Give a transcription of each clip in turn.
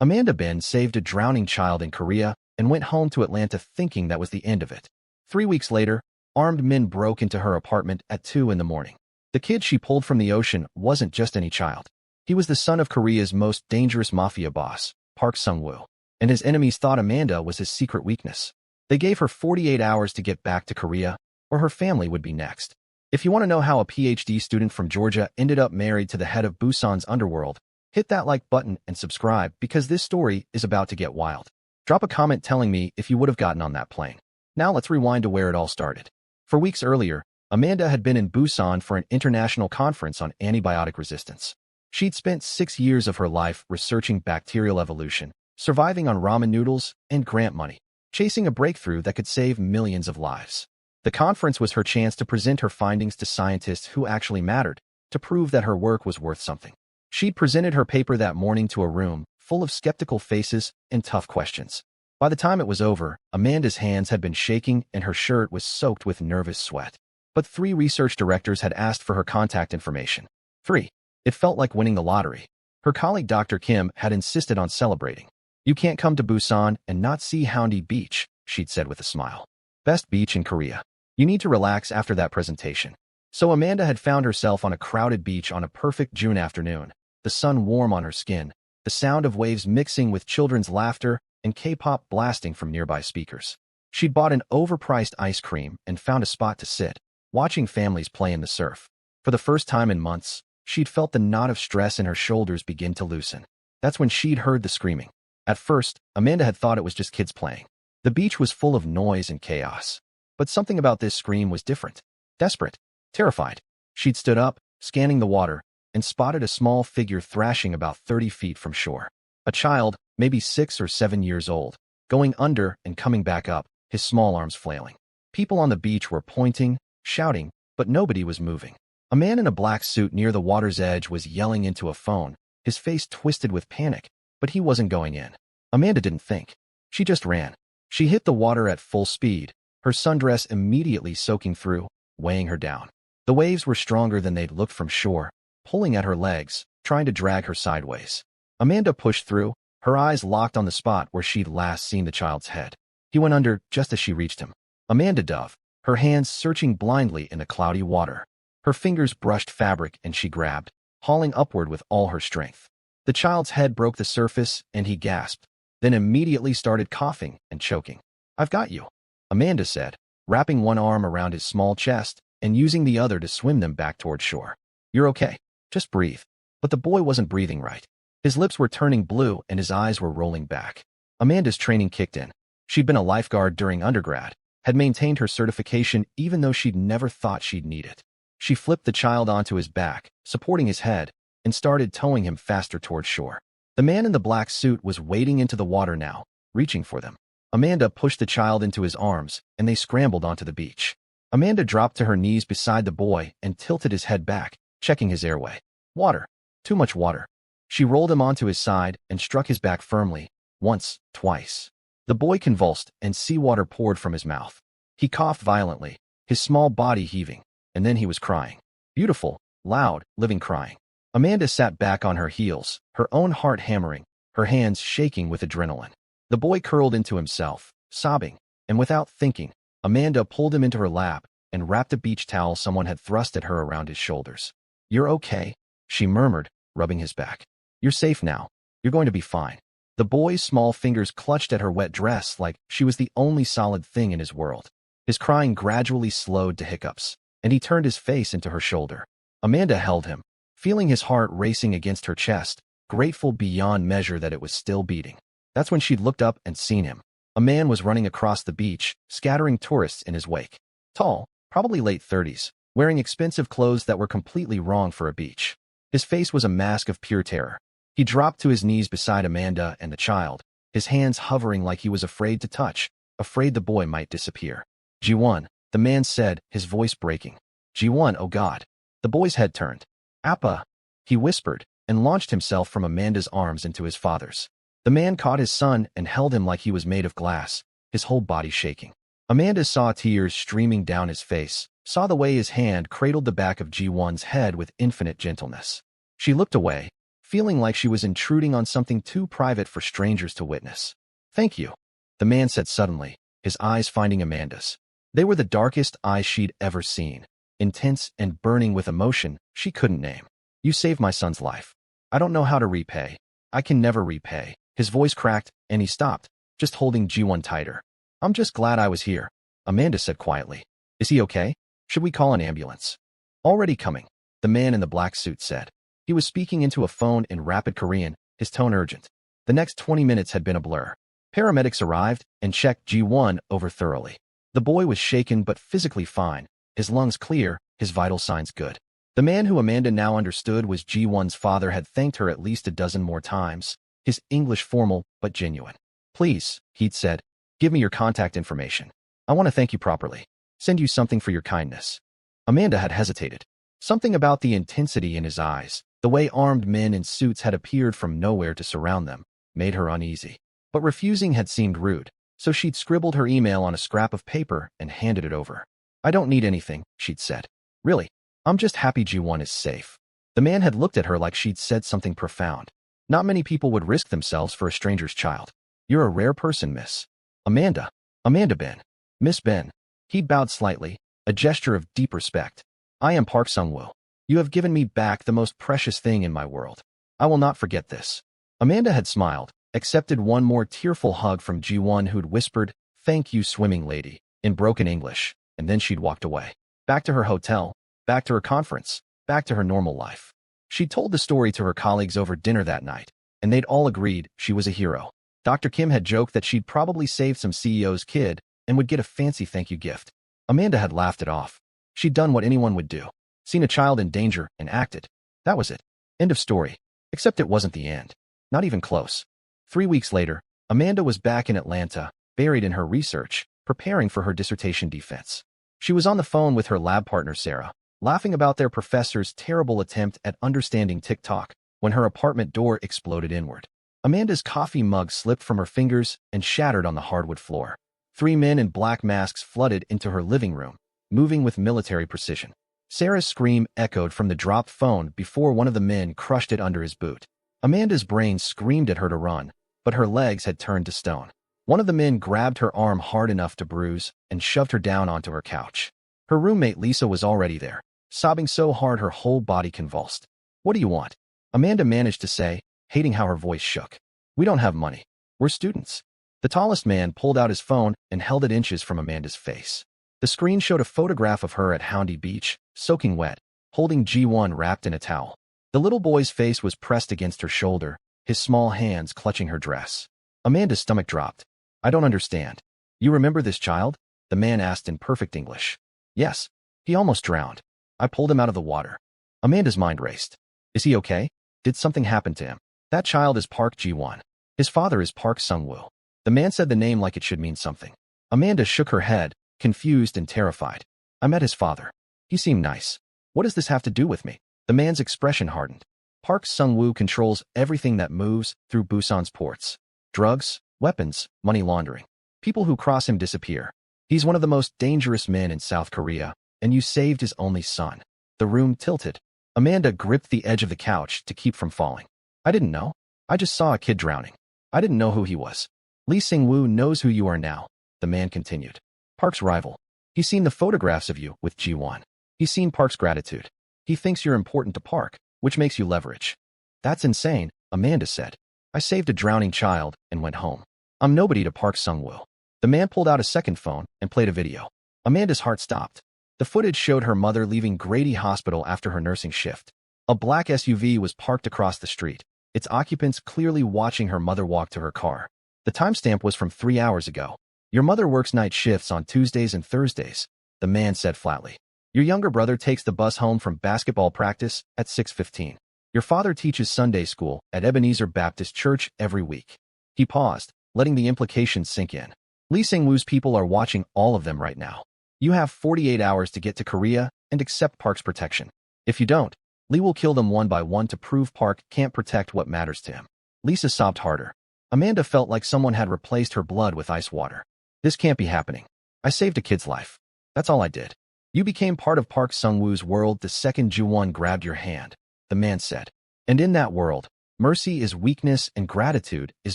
Amanda Ben saved a drowning child in Korea and went home to Atlanta thinking that was the end of it. 3 weeks later, armed men broke into her apartment at 2 in the morning. The kid she pulled from the ocean wasn't just any child. He was the son of Korea's most dangerous mafia boss, Park Sung-woo, and his enemies thought Amanda was his secret weakness. They gave her 48 hours to get back to Korea, or her family would be next. If you want to know how a PhD student from Georgia ended up married to the head of Busan's underworld, hit that like button and subscribe because this story is about to get wild. Drop a comment telling me if you would have gotten on that plane. Now let's rewind to where it all started. For weeks earlier, Amanda had been in Busan for an international conference on antibiotic resistance. She'd spent 6 years of her life researching bacterial evolution, surviving on ramen noodles and grant money, chasing a breakthrough that could save millions of lives. The conference was her chance to present her findings to scientists who actually mattered, to prove that her work was worth something. She'd presented her paper that morning to a room full of skeptical faces and tough questions. By the time it was over, Amanda's hands had been shaking and her shirt was soaked with nervous sweat. But 3 research directors had asked for her contact information. 3. It felt like winning the lottery. Her colleague Dr. Kim had insisted on celebrating. "You can't come to Busan and not see Haeundae Beach," she'd said with a smile. "Best beach in Korea. You need to relax after that presentation." So Amanda had found herself on a crowded beach on a perfect June afternoon, the sun warm on her skin, the sound of waves mixing with children's laughter and K-pop blasting from nearby speakers. She'd bought an overpriced ice cream and found a spot to sit, watching families play in the surf. For the first time in months, she'd felt the knot of stress in her shoulders begin to loosen. That's when she'd heard the screaming. At first, Amanda had thought it was just kids playing. The beach was full of noise and chaos. But something about this scream was different. Desperate. Terrified. She'd stood up, scanning the water, and spotted a small figure thrashing about 30 feet from shore. A child, maybe 6 or 7 years old, going under and coming back up, his small arms flailing. People on the beach were pointing, shouting, but nobody was moving. A man in a black suit near the water's edge was yelling into a phone, his face twisted with panic, but he wasn't going in. Amanda didn't think. She just ran. She hit the water at full speed, her sundress immediately soaking through, weighing her down. The waves were stronger than they'd looked from shore, pulling at her legs, trying to drag her sideways. Amanda pushed through, her eyes locked on the spot where she'd last seen the child's head. He went under just as she reached him. Amanda dove, her hands searching blindly in the cloudy water. Her fingers brushed fabric and she grabbed, hauling upward with all her strength. The child's head broke the surface and he gasped, then immediately started coughing and choking. "I've got you," Amanda said, wrapping one arm around his small chest and using the other to swim them back toward shore. "You're okay. Just breathe." But the boy wasn't breathing right. His lips were turning blue and his eyes were rolling back. Amanda's training kicked in. She'd been a lifeguard during undergrad, had maintained her certification even though she'd never thought she'd need it. She flipped the child onto his back, supporting his head, and started towing him faster toward shore. The man in the black suit was wading into the water now, reaching for them. Amanda pushed the child into his arms, and they scrambled onto the beach. Amanda dropped to her knees beside the boy and tilted his head back, checking his airway. Water. Too much water. She rolled him onto his side and struck his back firmly, once, twice. The boy convulsed and seawater poured from his mouth. He coughed violently, his small body heaving, and then he was crying. Beautiful, loud, living crying. Amanda sat back on her heels, her own heart hammering, her hands shaking with adrenaline. The boy curled into himself, sobbing, and without thinking, Amanda pulled him into her lap and wrapped a beach towel someone had thrust at her around his shoulders. "You're okay," she murmured, rubbing his back. "You're safe now. You're going to be fine." The boy's small fingers clutched at her wet dress like she was the only solid thing in his world. His crying gradually slowed to hiccups, and he turned his face into her shoulder. Amanda held him, feeling his heart racing against her chest, grateful beyond measure that it was still beating. That's when she'd looked up and seen him. A man was running across the beach, scattering tourists in his wake. Tall, probably late 30s, wearing expensive clothes that were completely wrong for a beach. His face was a mask of pure terror. He dropped to his knees beside Amanda and the child, his hands hovering like he was afraid to touch, afraid the boy might disappear. "Ji-won," the man said, his voice breaking. "Ji-won, oh God." The boy's head turned. "Appa," he whispered, and launched himself from Amanda's arms into his father's. The man caught his son and held him like he was made of glass, his whole body shaking. Amanda saw tears streaming down his face, saw the way his hand cradled the back of Ji-won's head with infinite gentleness. She looked away, feeling like she was intruding on something too private for strangers to witness. "Thank you," the man said suddenly, his eyes finding Amanda's. They were the darkest eyes she'd ever seen, intense and burning with emotion she couldn't name. "You saved my son's life. I don't know how to repay. I can never repay." His voice cracked, and he stopped, just holding Ji-won tighter. "I'm just glad I was here," Amanda said quietly. "Is he okay? Should we call an ambulance?" "Already coming," the man in the black suit said. He was speaking into a phone in rapid Korean, his tone urgent. The next 20 minutes had been a blur. Paramedics arrived and checked Ji-won over thoroughly. The boy was shaken but physically fine, his lungs clear, his vital signs good. The man who Amanda now understood was Ji-won's father had thanked her at least a dozen more times, his English formal but genuine. "Please," he'd said, "give me your contact information. I want to thank you properly. Send you something for your kindness." Amanda had hesitated. Something about the intensity in his eyes, the way armed men in suits had appeared from nowhere to surround them, made her uneasy. But refusing had seemed rude, so she'd scribbled her email on a scrap of paper and handed it over. "I don't need anything," she'd said. "Really, I'm just happy Ji-won is safe." The man had looked at her like she'd said something profound. Not many people would risk themselves for a stranger's child. "You're a rare person, Miss Amanda." "Amanda Ben." "Miss Ben." He bowed slightly, a gesture of deep respect. "I am Park Sung-woo. You have given me back the most precious thing in my world. I will not forget this." Amanda had smiled, accepted one more tearful hug from Ji-won who'd whispered, "Thank you, swimming lady," in broken English, and then she'd walked away. Back to her hotel, back to her conference, back to her normal life. She'd told the story to her colleagues over dinner that night, and they'd all agreed she was a hero. Dr. Kim had joked that she'd probably saved some CEO's kid and would get a fancy thank you gift. Amanda had laughed it off. She'd done what anyone would do. Seen a child in danger and acted. That was it. End of story. Except it wasn't the end. Not even close. 3 weeks later, Amanda was back in Atlanta, buried in her research, preparing for her dissertation defense. She was on the phone with her lab partner Sarah, laughing about their professor's terrible attempt at understanding TikTok, when her apartment door exploded inward. Amanda's coffee mug slipped from her fingers and shattered on the hardwood floor. 3 men in black masks flooded into her living room, moving with military precision. Sarah's scream echoed from the dropped phone before one of the men crushed it under his boot. Amanda's brain screamed at her to run, but her legs had turned to stone. One of the men grabbed her arm hard enough to bruise and shoved her down onto her couch. Her roommate Lisa was already there, sobbing so hard her whole body convulsed. "What do you want?" Amanda managed to say, hating how her voice shook. "We don't have money. We're students." The tallest man pulled out his phone and held it inches from Amanda's face. The screen showed a photograph of her at Houndy Beach, soaking wet, holding Ji-won wrapped in a towel. The little boy's face was pressed against her shoulder, his small hands clutching her dress. Amanda's stomach dropped. "I don't understand. You remember this child?" the man asked in perfect English. "Yes. He almost drowned. I pulled him out of the water." Amanda's mind raced. "Is he okay? Did something happen to him?" "That child is Park Ji-won. His father is Park Sung-woo." The man said the name like it should mean something. Amanda shook her head, confused and terrified. "I met his father. He seemed nice. What does this have to do with me?" The man's expression hardened. "Park Sung-woo controls everything that moves through Busan's ports. Drugs, weapons, money laundering. People who cross him disappear. He's one of the most dangerous men in South Korea, and you saved his only son." The room tilted. Amanda gripped the edge of the couch to keep from falling. "I didn't know. I just saw a kid drowning. I didn't know who he was." "Lee Sing-woo knows who you are now," the man continued. "Park's rival. He's seen the photographs of you with Ji-won. He's seen Park's gratitude. He thinks you're important to Park, which makes you leverage." "That's insane," Amanda said. "I saved a drowning child and went home. I'm nobody to Park Sung-woo." The man pulled out a second phone and played a video. Amanda's heart stopped. The footage showed her mother leaving Grady Hospital after her nursing shift. A black SUV was parked across the street, its occupants clearly watching her mother walk to her car. The timestamp was from 3 hours ago. "Your mother works night shifts on Tuesdays and Thursdays," the man said flatly. "Your younger brother takes the bus home from basketball practice at 6:15. Your father teaches Sunday school at Ebenezer Baptist Church every week." He paused, letting the implications sink in. "Lee Sing-woo's people are watching all of them right now. You have 48 hours to get to Korea and accept Park's protection. If you don't, Lee will kill them one by one to prove Park can't protect what matters to him." Lisa sobbed harder. Amanda felt like someone had replaced her blood with ice water. "This can't be happening. I saved a kid's life. That's all I did." "You became part of Park Sung-woo's world the second Ji-won grabbed your hand," the man said. "And in that world, Mercy is weakness and gratitude is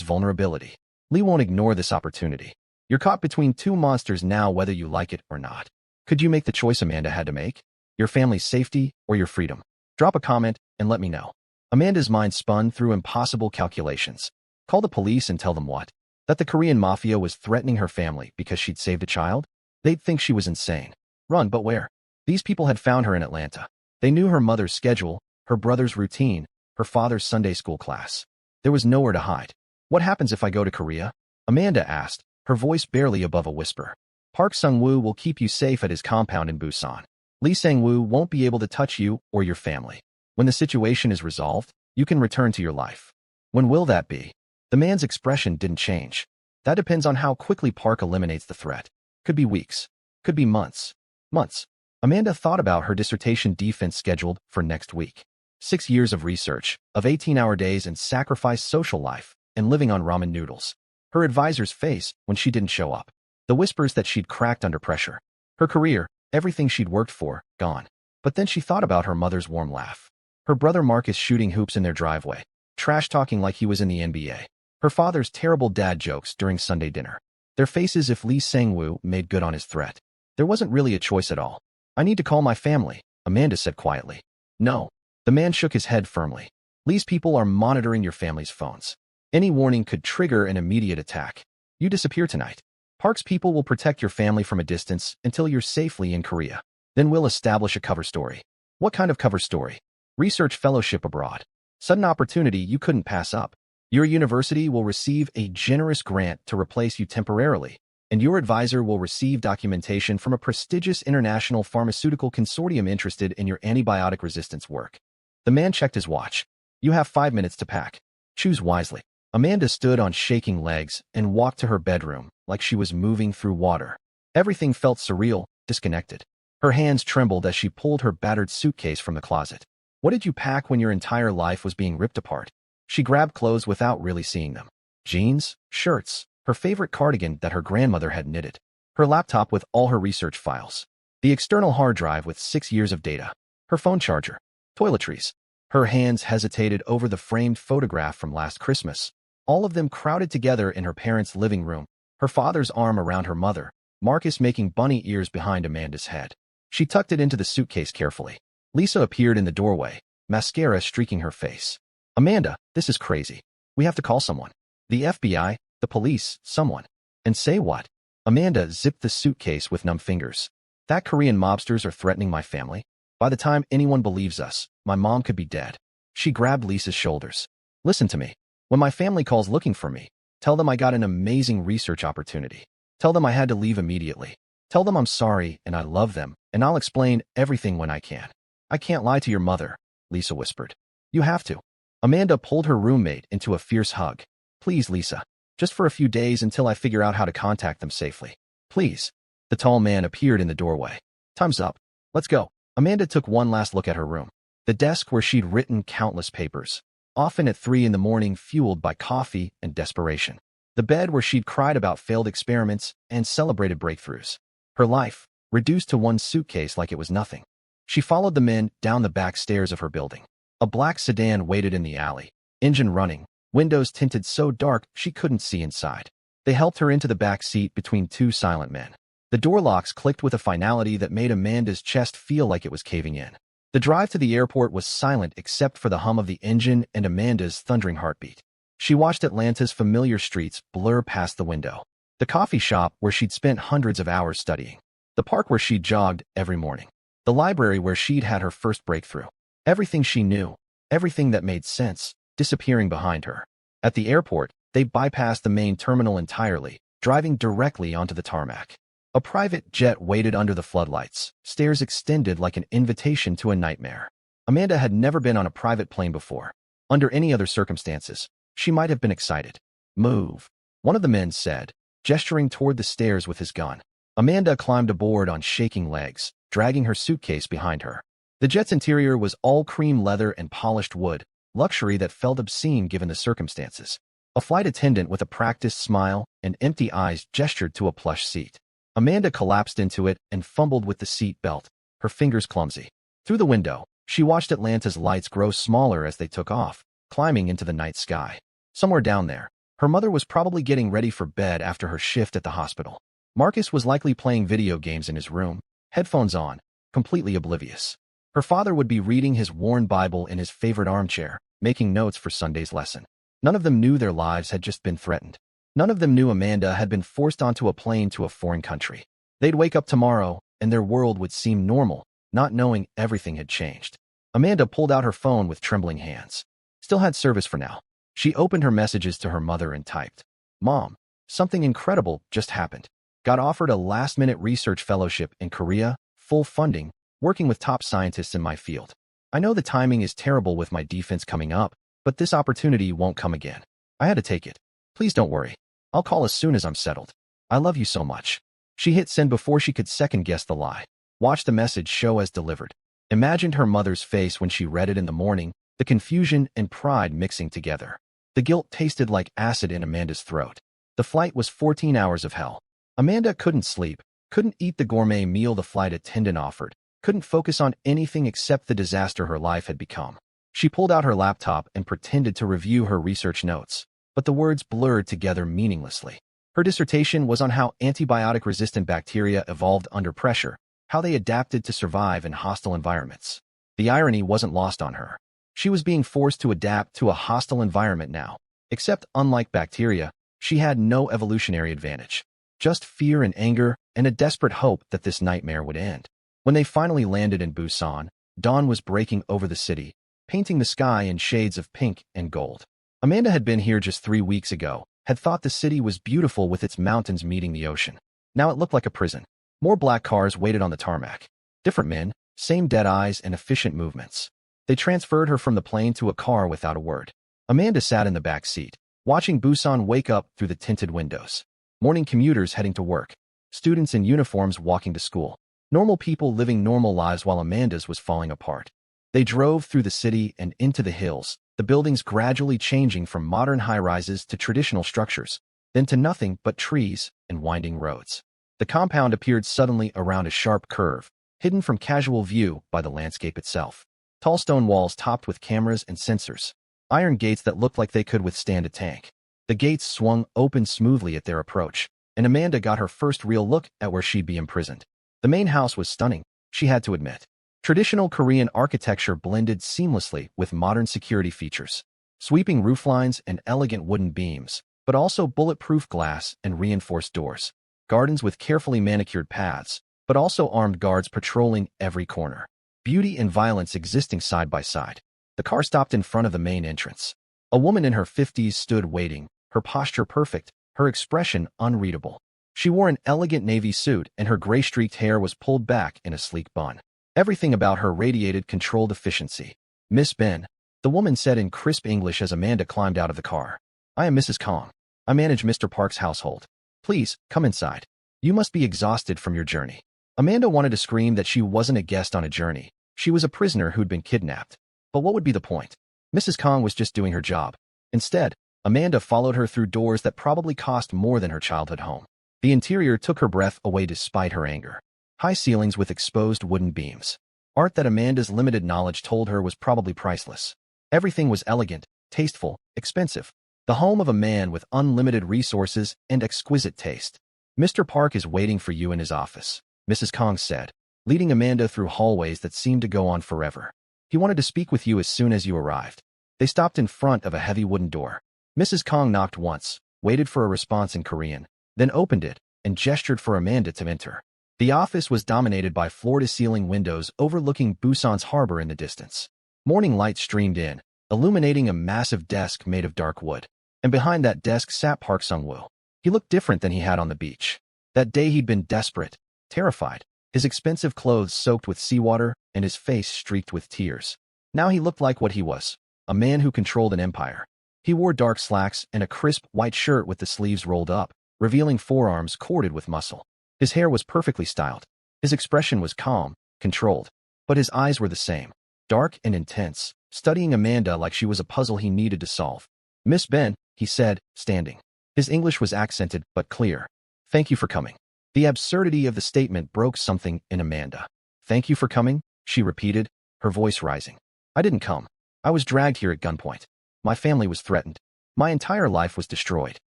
vulnerability. Lee won't ignore this opportunity. You're caught between two monsters now, whether you like it or not. Could you make the choice Amanda had to make? Your family's safety or your freedom? Drop a comment and let me know. Amanda's mind spun through impossible calculations. Call the police and tell them what? That the Korean Mafia was threatening her family because she'd saved a child? They'd think she was insane. Run, but where? These people had found her in Atlanta. They knew her mother's schedule, her brother's routine, her father's Sunday school class. There was nowhere to hide. What happens if I go to Korea? Amanda asked, her voice barely above a whisper. Park Sung-woo will keep you safe at his compound in Busan. Lee Sang-woo won't be able to touch you or your family. When the situation is resolved, you can return to your life. When will that be? The man's expression didn't change. That depends on how quickly Park eliminates the threat. Could be weeks. Could be months. Months. Amanda thought about her dissertation defense scheduled for next week. 6 years of research, of 18-hour days and sacrificed social life, and living on ramen noodles. Her advisor's face when she didn't show up. The whispers that she'd cracked under pressure. Her career, everything she'd worked for, gone. But then she thought about her mother's warm laugh. Her brother Marcus shooting hoops in their driveway, trash-talking like he was in the NBA. Her father's terrible dad jokes during Sunday dinner. Their faces if Lee Sang-woo made good on his threat. There wasn't really a choice at all. I need to call my family, Amanda said quietly. No. The man shook his head firmly. Lee's people are monitoring your family's phones. Any warning could trigger an immediate attack. You disappear tonight. Park's people will protect your family from a distance until you're safely in Korea. Then we'll establish a cover story. What kind of cover story? Research fellowship abroad. Sudden opportunity you couldn't pass up. Your university will receive a generous grant to replace you temporarily, and your advisor will receive documentation from a prestigious international pharmaceutical consortium interested in your antibiotic resistance work. The man checked his watch. You have 5 minutes to pack. Choose wisely. Amanda stood on shaking legs and walked to her bedroom like she was moving through water. Everything felt surreal, disconnected. Her hands trembled as she pulled her battered suitcase from the closet. What did you pack when your entire life was being ripped apart? She grabbed clothes without really seeing them. Jeans, shirts, her favorite cardigan that her grandmother had knitted, her laptop with all her research files, the external hard drive with 6 years of data, her phone charger, toiletries. Her hands hesitated over the framed photograph from last Christmas, all of them crowded together in her parents' living room, her father's arm around her mother, Marcus making bunny ears behind Amanda's head. She tucked it into the suitcase carefully. Lisa appeared in the doorway, mascara streaking her face. Amanda, this is crazy. We have to call someone. The FBI, the police, someone. And say what? Amanda zipped the suitcase with numb fingers. That Korean mobsters are threatening my family. By the time anyone believes us, my mom could be dead. She grabbed Lisa's shoulders. Listen to me. When my family calls looking for me, tell them I got an amazing research opportunity. Tell them I had to leave immediately. Tell them I'm sorry and I love them, and I'll explain everything when I can. I can't lie to your mother, Lisa whispered. You have to. Amanda pulled her roommate into a fierce hug. Please, Lisa. Just for a few days until I figure out how to contact them safely. Please. The tall man appeared in the doorway. Time's up. Let's go. Amanda took one last look at her room. The desk where she'd written countless papers, often at 3 in the morning, fueled by coffee and desperation. The bed where she'd cried about failed experiments and celebrated breakthroughs. Her life, reduced to one suitcase like it was nothing. She followed the men down the back stairs of her building. A black sedan waited in the alley, engine running, windows tinted so dark she couldn't see inside. They helped her into the back seat between two silent men. The door locks clicked with a finality that made Amanda's chest feel like it was caving in. The drive to the airport was silent except for the hum of the engine and Amanda's thundering heartbeat. She watched Atlanta's familiar streets blur past the window. The coffee shop where she'd spent hundreds of hours studying. The park where she'd jogged every morning. The library where she'd had her first breakthrough. Everything she knew, everything that made sense, disappearing behind her. At the airport, they bypassed the main terminal entirely, driving directly onto the tarmac. A private jet waited under the floodlights, stairs extended like an invitation to a nightmare. Amanda had never been on a private plane before. Under any other circumstances, she might have been excited. Move, one of the men said, gesturing toward the stairs with his gun. Amanda climbed aboard on shaking legs, dragging her suitcase behind her. The jet's interior was all cream leather and polished wood, luxury that felt obscene given the circumstances. A flight attendant with a practiced smile and empty eyes gestured to a plush seat. Amanda collapsed into it and fumbled with the seat belt, her fingers clumsy. Through the window, she watched Atlanta's lights grow smaller as they took off, climbing into the night sky. Somewhere down there, her mother was probably getting ready for bed after her shift at the hospital. Marcus was likely playing video games in his room, headphones on, completely oblivious. Her father would be reading his worn Bible in his favorite armchair, making notes for Sunday's lesson. None of them knew their lives had just been threatened. None of them knew Amanda had been forced onto a plane to a foreign country. They'd wake up tomorrow, and their world would seem normal, not knowing everything had changed. Amanda pulled out her phone with trembling hands. Still had service for now. She opened her messages to her mother and typed, "Mom, something incredible just happened. Got offered a last-minute research fellowship in Korea, full funding, working with top scientists in my field. I know the timing is terrible with my defense coming up, but this opportunity won't come again. I had to take it. Please don't worry. I'll call as soon as I'm settled. I love you so much." She hit send before she could second-guess the lie. Watched the message show as delivered. Imagined her mother's face when she read it in the morning, the confusion and pride mixing together. The guilt tasted like acid in Amanda's throat. The flight was 14 hours of hell. Amanda couldn't sleep, couldn't eat the gourmet meal the flight attendant offered, couldn't focus on anything except the disaster her life had become. She pulled out her laptop and pretended to review her research notes, but the words blurred together meaninglessly. Her dissertation was on how antibiotic-resistant bacteria evolved under pressure, how they adapted to survive in hostile environments. The irony wasn't lost on her. She was being forced to adapt to a hostile environment now. Except, unlike bacteria, she had no evolutionary advantage. Just fear and anger and a desperate hope that this nightmare would end. When they finally landed in Busan, dawn was breaking over the city, painting the sky in shades of pink and gold. Amanda had been here just 3 weeks ago, had thought the city was beautiful with its mountains meeting the ocean. Now it looked like a prison. More black cars waited on the tarmac. Different men, same dead eyes and efficient movements. They transferred her from the plane to a car without a word. Amanda sat in the back seat, watching Busan wake up through the tinted windows. Morning commuters heading to work. Students in uniforms walking to school. Normal people living normal lives while Amanda's was falling apart. They drove through the city and into the hills, the buildings gradually changing from modern high-rises to traditional structures, then to nothing but trees and winding roads. The compound appeared suddenly around a sharp curve, hidden from casual view by the landscape itself. Tall stone walls topped with cameras and sensors. Iron gates that looked like they could withstand a tank. The gates swung open smoothly at their approach, and Amanda got her first real look at where she'd be imprisoned. The main house was stunning, she had to admit. Traditional Korean architecture blended seamlessly with modern security features. Sweeping rooflines and elegant wooden beams, but also bulletproof glass and reinforced doors. Gardens with carefully manicured paths, but also armed guards patrolling every corner. Beauty and violence existing side by side. The car stopped in front of the main entrance. A woman in her 50s stood waiting, her posture perfect, her expression unreadable. She wore an elegant navy suit and her gray-streaked hair was pulled back in a sleek bun. Everything about her radiated controlled efficiency. "Miss Ben," the woman said in crisp English as Amanda climbed out of the car. "I am Mrs. Kong. I manage Mr. Park's household. Please, come inside. You must be exhausted from your journey." Amanda wanted to scream that she wasn't a guest on a journey. She was a prisoner who'd been kidnapped. But what would be the point? Mrs. Kong was just doing her job. Instead, Amanda followed her through doors that probably cost more than her childhood home. The interior took her breath away despite her anger. High ceilings with exposed wooden beams. Art that Amanda's limited knowledge told her was probably priceless. Everything was elegant, tasteful, expensive. The home of a man with unlimited resources and exquisite taste. "Mr. Park is waiting for you in his office," Mrs. Kong said, leading Amanda through hallways that seemed to go on forever. "He wanted to speak with you as soon as you arrived." They stopped in front of a heavy wooden door. Mrs. Kong knocked once, waited for a response in Korean, then opened it and gestured for Amanda to enter. The office was dominated by floor-to-ceiling windows overlooking Busan's harbor in the distance. Morning light streamed in, illuminating a massive desk made of dark wood. And behind that desk sat Park Sung-woo. He looked different than he had on the beach. That day he'd been desperate, terrified, his expensive clothes soaked with seawater and his face streaked with tears. Now he looked like what he was, a man who controlled an empire. He wore dark slacks and a crisp white shirt with the sleeves rolled up, revealing forearms corded with muscle. His hair was perfectly styled. His expression was calm, controlled. But his eyes were the same, dark and intense, studying Amanda like she was a puzzle he needed to solve. "Miss Ben," he said, standing. His English was accented but clear. "Thank you for coming." The absurdity of the statement broke something in Amanda. "Thank you for coming?" she repeated, her voice rising. "I didn't come. I was dragged here at gunpoint." My family was threatened. My entire life was destroyed.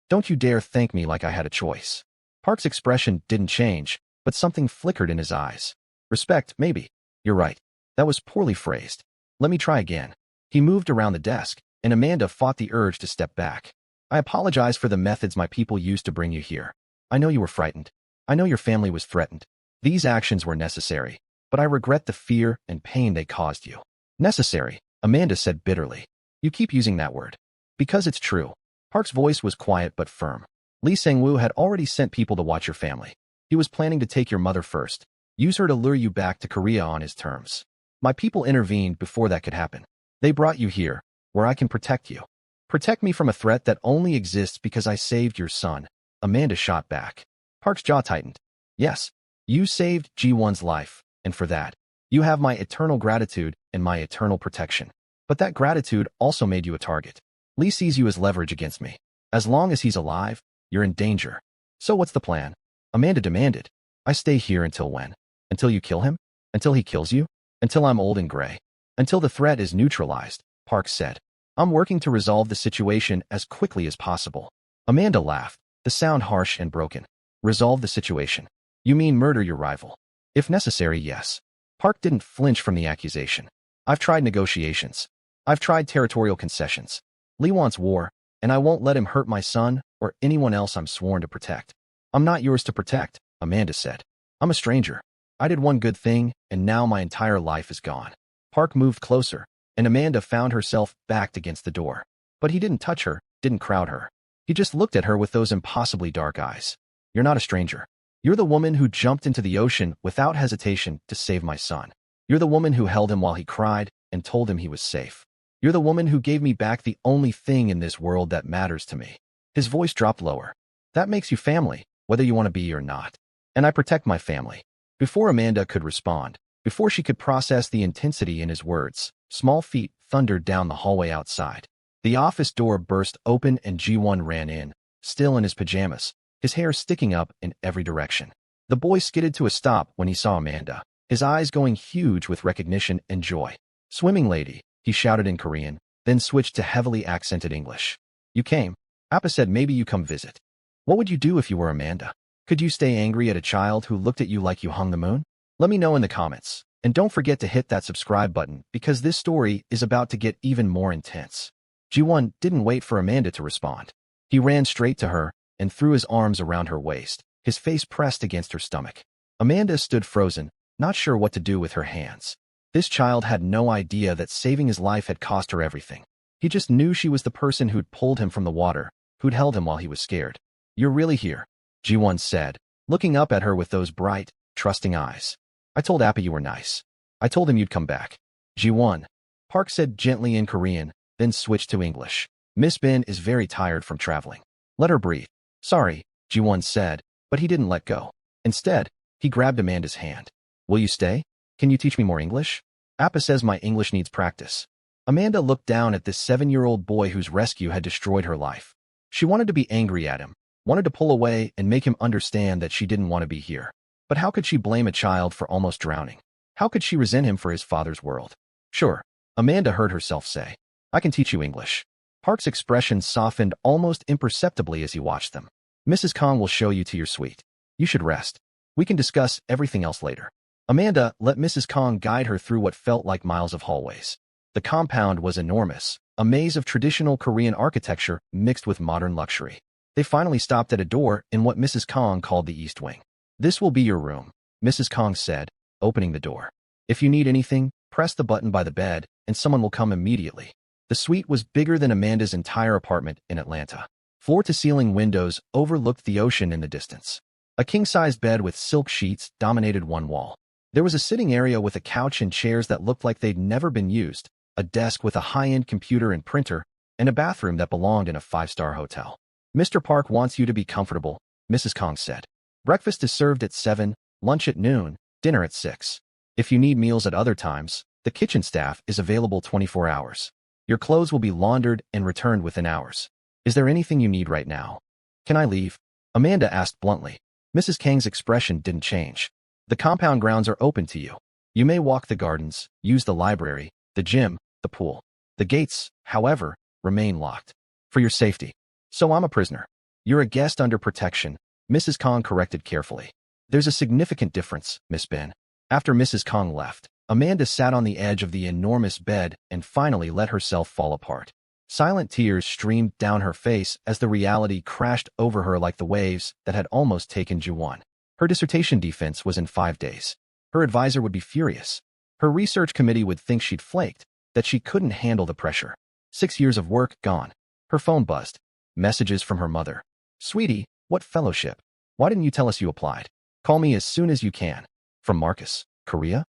Don't you dare thank me like I had a choice. Park's expression didn't change, but something flickered in his eyes. Respect, maybe. You're right. That was poorly phrased. Let me try again. He moved around the desk, and Amanda fought the urge to step back. I apologize for the methods my people used to bring you here. I know you were frightened. I know your family was threatened. These actions were necessary, but I regret the fear and pain they caused you. Necessary, Amanda said bitterly. You keep using that word. Because it's true. Park's voice was quiet but firm. Lee Sang-woo had already sent people to watch your family. He was planning to take your mother first, use her to lure you back to Korea on his terms. My people intervened before that could happen. They brought you here, where I can protect you. Protect me from a threat that only exists because I saved your son, Amanda shot back. Park's jaw tightened. Yes, you saved Ji-won's life, and for that, you have my eternal gratitude and my eternal protection. But that gratitude also made you a target. Lee sees you as leverage against me. As long as he's alive, you're in danger. So what's the plan? Amanda demanded. I stay here until when? Until you kill him? Until he kills you? Until I'm old and gray? Until the threat is neutralized, Park said. I'm working to resolve the situation as quickly as possible. Amanda laughed, the sound harsh and broken. Resolve the situation. You mean murder your rival? If necessary, yes. Park didn't flinch from the accusation. I've tried negotiations. I've tried territorial concessions. Lee wants war, and I won't let him hurt my son or anyone else I'm sworn to protect. I'm not yours to protect, Amanda said. I'm a stranger. I did one good thing, and now my entire life is gone. Park moved closer, and Amanda found herself backed against the door. But he didn't touch her, didn't crowd her. He just looked at her with those impossibly dark eyes. You're not a stranger. You're the woman who jumped into the ocean without hesitation to save my son. You're the woman who held him while he cried and told him he was safe. You're the woman who gave me back the only thing in this world that matters to me. His voice dropped lower. That makes you family, whether you want to be or not. And I protect my family. Before Amanda could respond, before she could process the intensity in his words, small feet thundered down the hallway outside. The office door burst open and Ji-won ran in, still in his pajamas, his hair sticking up in every direction. The boy skidded to a stop when he saw Amanda, his eyes going huge with recognition and joy. Swimming lady, he shouted in Korean, then switched to heavily accented English. You came. Appa said maybe you come visit. What would you do if you were Amanda? Could you stay angry at a child who looked at you like you hung the moon? Let me know in the comments. And don't forget to hit that subscribe button because this story is about to get even more intense. Ji-won didn't wait for Amanda to respond. He ran straight to her and threw his arms around her waist, his face pressed against her stomach. Amanda stood frozen, not sure what to do with her hands. This child had no idea that saving his life had cost her everything. He just knew she was the person who'd pulled him from the water, who'd held him while he was scared. You're really here, Ji-won said, looking up at her with those bright, trusting eyes. I told Appa you were nice. I told him you'd come back. Ji-won, Park said gently in Korean, then switched to English. Miss Bin is very tired from traveling. Let her breathe. Sorry, Ji-won said, but he didn't let go. Instead, he grabbed Amanda's hand. Will you stay? Can you teach me more English? Appa says my English needs practice. Amanda looked down at this 7-year-old boy whose rescue had destroyed her life. She wanted to be angry at him, wanted to pull away and make him understand that she didn't want to be here. But how could she blame a child for almost drowning? How could she resent him for his father's world? Sure, Amanda heard herself say. I can teach you English. Park's expression softened almost imperceptibly as he watched them. Mrs. Kong will show you to your suite. You should rest. We can discuss everything else later. Amanda let Mrs. Kong guide her through what felt like miles of hallways. The compound was enormous, a maze of traditional Korean architecture mixed with modern luxury. They finally stopped at a door in what Mrs. Kong called the East Wing. This will be your room, Mrs. Kong said, opening the door. If you need anything, press the button by the bed, and someone will come immediately. The suite was bigger than Amanda's entire apartment in Atlanta. Floor-to-ceiling windows overlooked the ocean in the distance. A king-sized bed with silk sheets dominated one wall. There was a sitting area with a couch and chairs that looked like they'd never been used, a desk with a high-end computer and printer, and a bathroom that belonged in a 5-star hotel. Mr. Park wants you to be comfortable, Mrs. Kong said. Breakfast is served at 7, lunch at noon, dinner at 6. If you need meals at other times, the kitchen staff is available 24 hours. Your clothes will be laundered and returned within hours. Is there anything you need right now? Can I leave? Amanda asked bluntly. Mrs. Kang's expression didn't change. The compound grounds are open to you. You may walk the gardens, use the library, the gym, the pool. The gates, however, remain locked. For your safety. So I'm a prisoner. You're a guest under protection, Mrs. Kong corrected carefully. There's a significant difference, Miss Ben. After Mrs. Kong left, Amanda sat on the edge of the enormous bed and finally let herself fall apart. Silent tears streamed down her face as the reality crashed over her like the waves that had almost taken Juwan. Her dissertation defense was in 5 days. Her advisor would be furious. Her research committee would think she'd flaked, that she couldn't handle the pressure. 6 years of work gone. Her phone buzzed. Messages from her mother. Sweetie, what fellowship? Why didn't you tell us you applied? Call me as soon as you can. From Marcus. Korea?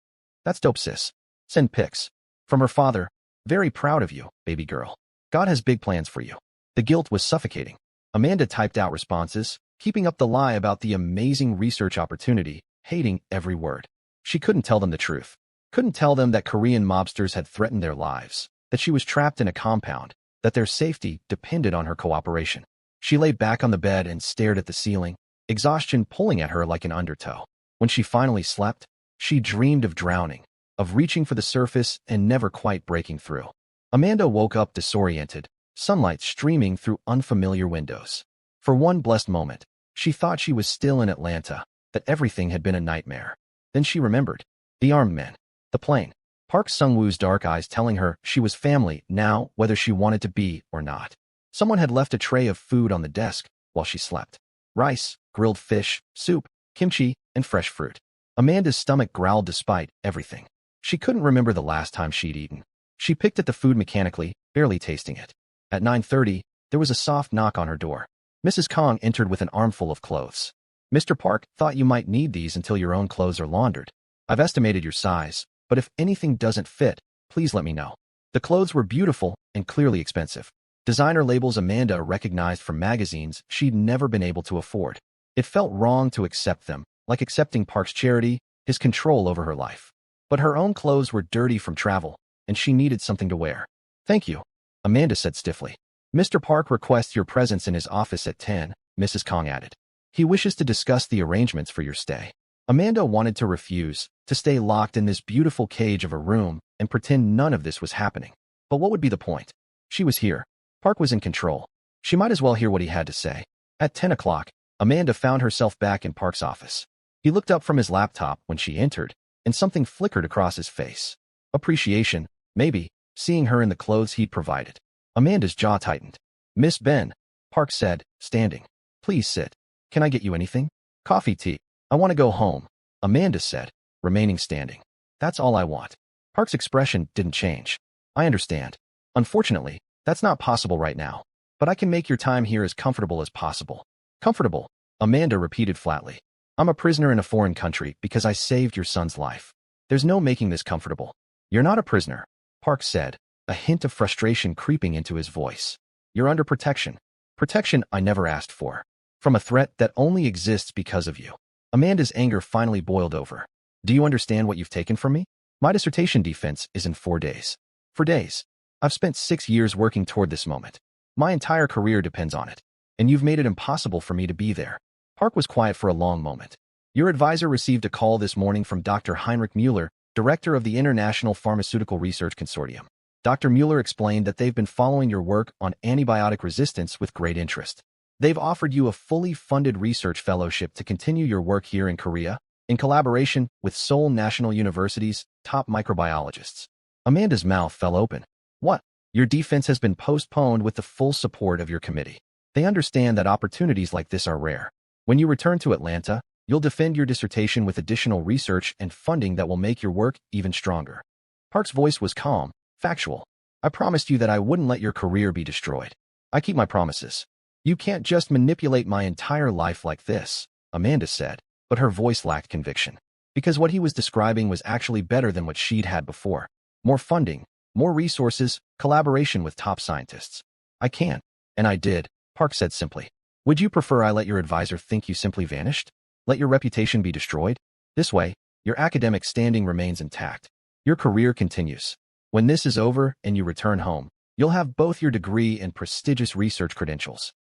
That's dope, sis. Send pics. From her father. Very proud of you, baby girl. God has big plans for you. The guilt was suffocating. Amanda typed out responses, keeping up the lie about the amazing research opportunity, hating every word. She couldn't tell them the truth. Couldn't tell them that Korean mobsters had threatened their lives, that she was trapped in a compound, that their safety depended on her cooperation. She lay back on the bed and stared at the ceiling, exhaustion pulling at her like an undertow. When she finally slept, she dreamed of drowning, of reaching for the surface and never quite breaking through. Amanda woke up disoriented, sunlight streaming through unfamiliar windows. For one blessed moment, she thought she was still in Atlanta, that everything had been a nightmare. Then she remembered. The armed men. The plane. Park Sung-woo's dark eyes telling her she was family now, whether she wanted to be or not. Someone had left a tray of food on the desk while she slept. Rice, grilled fish, soup, kimchi, and fresh fruit. Amanda's stomach growled despite everything. She couldn't remember the last time she'd eaten. She picked at the food mechanically, barely tasting it. At 9:30, there was a soft knock on her door. Mrs. Kong entered with an armful of clothes. Mr. Park thought you might need these until your own clothes are laundered. I've estimated your size, but if anything doesn't fit, please let me know. The clothes were beautiful and clearly expensive. Designer labels Amanda recognized from magazines she'd never been able to afford. It felt wrong to accept them, like accepting Park's charity, his control over her life. But her own clothes were dirty from travel, and she needed something to wear. Thank you, Amanda said stiffly. Mr. Park requests your presence in his office at 10, Mrs. Kong added. He wishes to discuss the arrangements for your stay. Amanda wanted to refuse, to stay locked in this beautiful cage of a room and pretend none of this was happening. But what would be the point? She was here. Park was in control. She might as well hear what he had to say. At 10 o'clock, Amanda found herself back in Park's office. He looked up from his laptop when she entered, and something flickered across his face. Appreciation, maybe, seeing her in the clothes he'd provided. Amanda's jaw tightened. Miss Ben, Park said, standing. Please sit. Can I get you anything? Coffee, tea. I want to go home, Amanda said, remaining standing. That's all I want. Park's expression didn't change. I understand. Unfortunately, that's not possible right now. But I can make your time here as comfortable as possible. Comfortable, Amanda repeated flatly. I'm a prisoner in a foreign country because I saved your son's life. There's no making this comfortable. You're not a prisoner, Park said, a hint of frustration creeping into his voice. You're under protection. Protection I never asked for. From a threat that only exists because of you. Amanda's anger finally boiled over. Do you understand what you've taken from me? My dissertation defense is in 4 days. For days. I've spent 6 years working toward this moment. My entire career depends on it. And you've made it impossible for me to be there. Park was quiet for a long moment. Your advisor received a call this morning from Dr. Heinrich Müller, director of the International Pharmaceutical Research Consortium. Dr. Müller explained that they've been following your work on antibiotic resistance with great interest. They've offered you a fully funded research fellowship to continue your work here in Korea, in collaboration with Seoul National University's top microbiologists. Amanda's mouth fell open. What? Your defense has been postponed with the full support of your committee. They understand that opportunities like this are rare. When you return to Atlanta, you'll defend your dissertation with additional research and funding that will make your work even stronger. Park's voice was calm, factual. I promised you that I wouldn't let your career be destroyed. I keep my promises. You can't just manipulate my entire life like this, Amanda said, but her voice lacked conviction. Because what he was describing was actually better than what she'd had before. More funding, more resources, collaboration with top scientists. I can. And I did, Park said simply. Would you prefer I let your advisor think you simply vanished? Let your reputation be destroyed? This way, your academic standing remains intact. Your career continues. When this is over and you return home, you'll have both your degree and prestigious research credentials.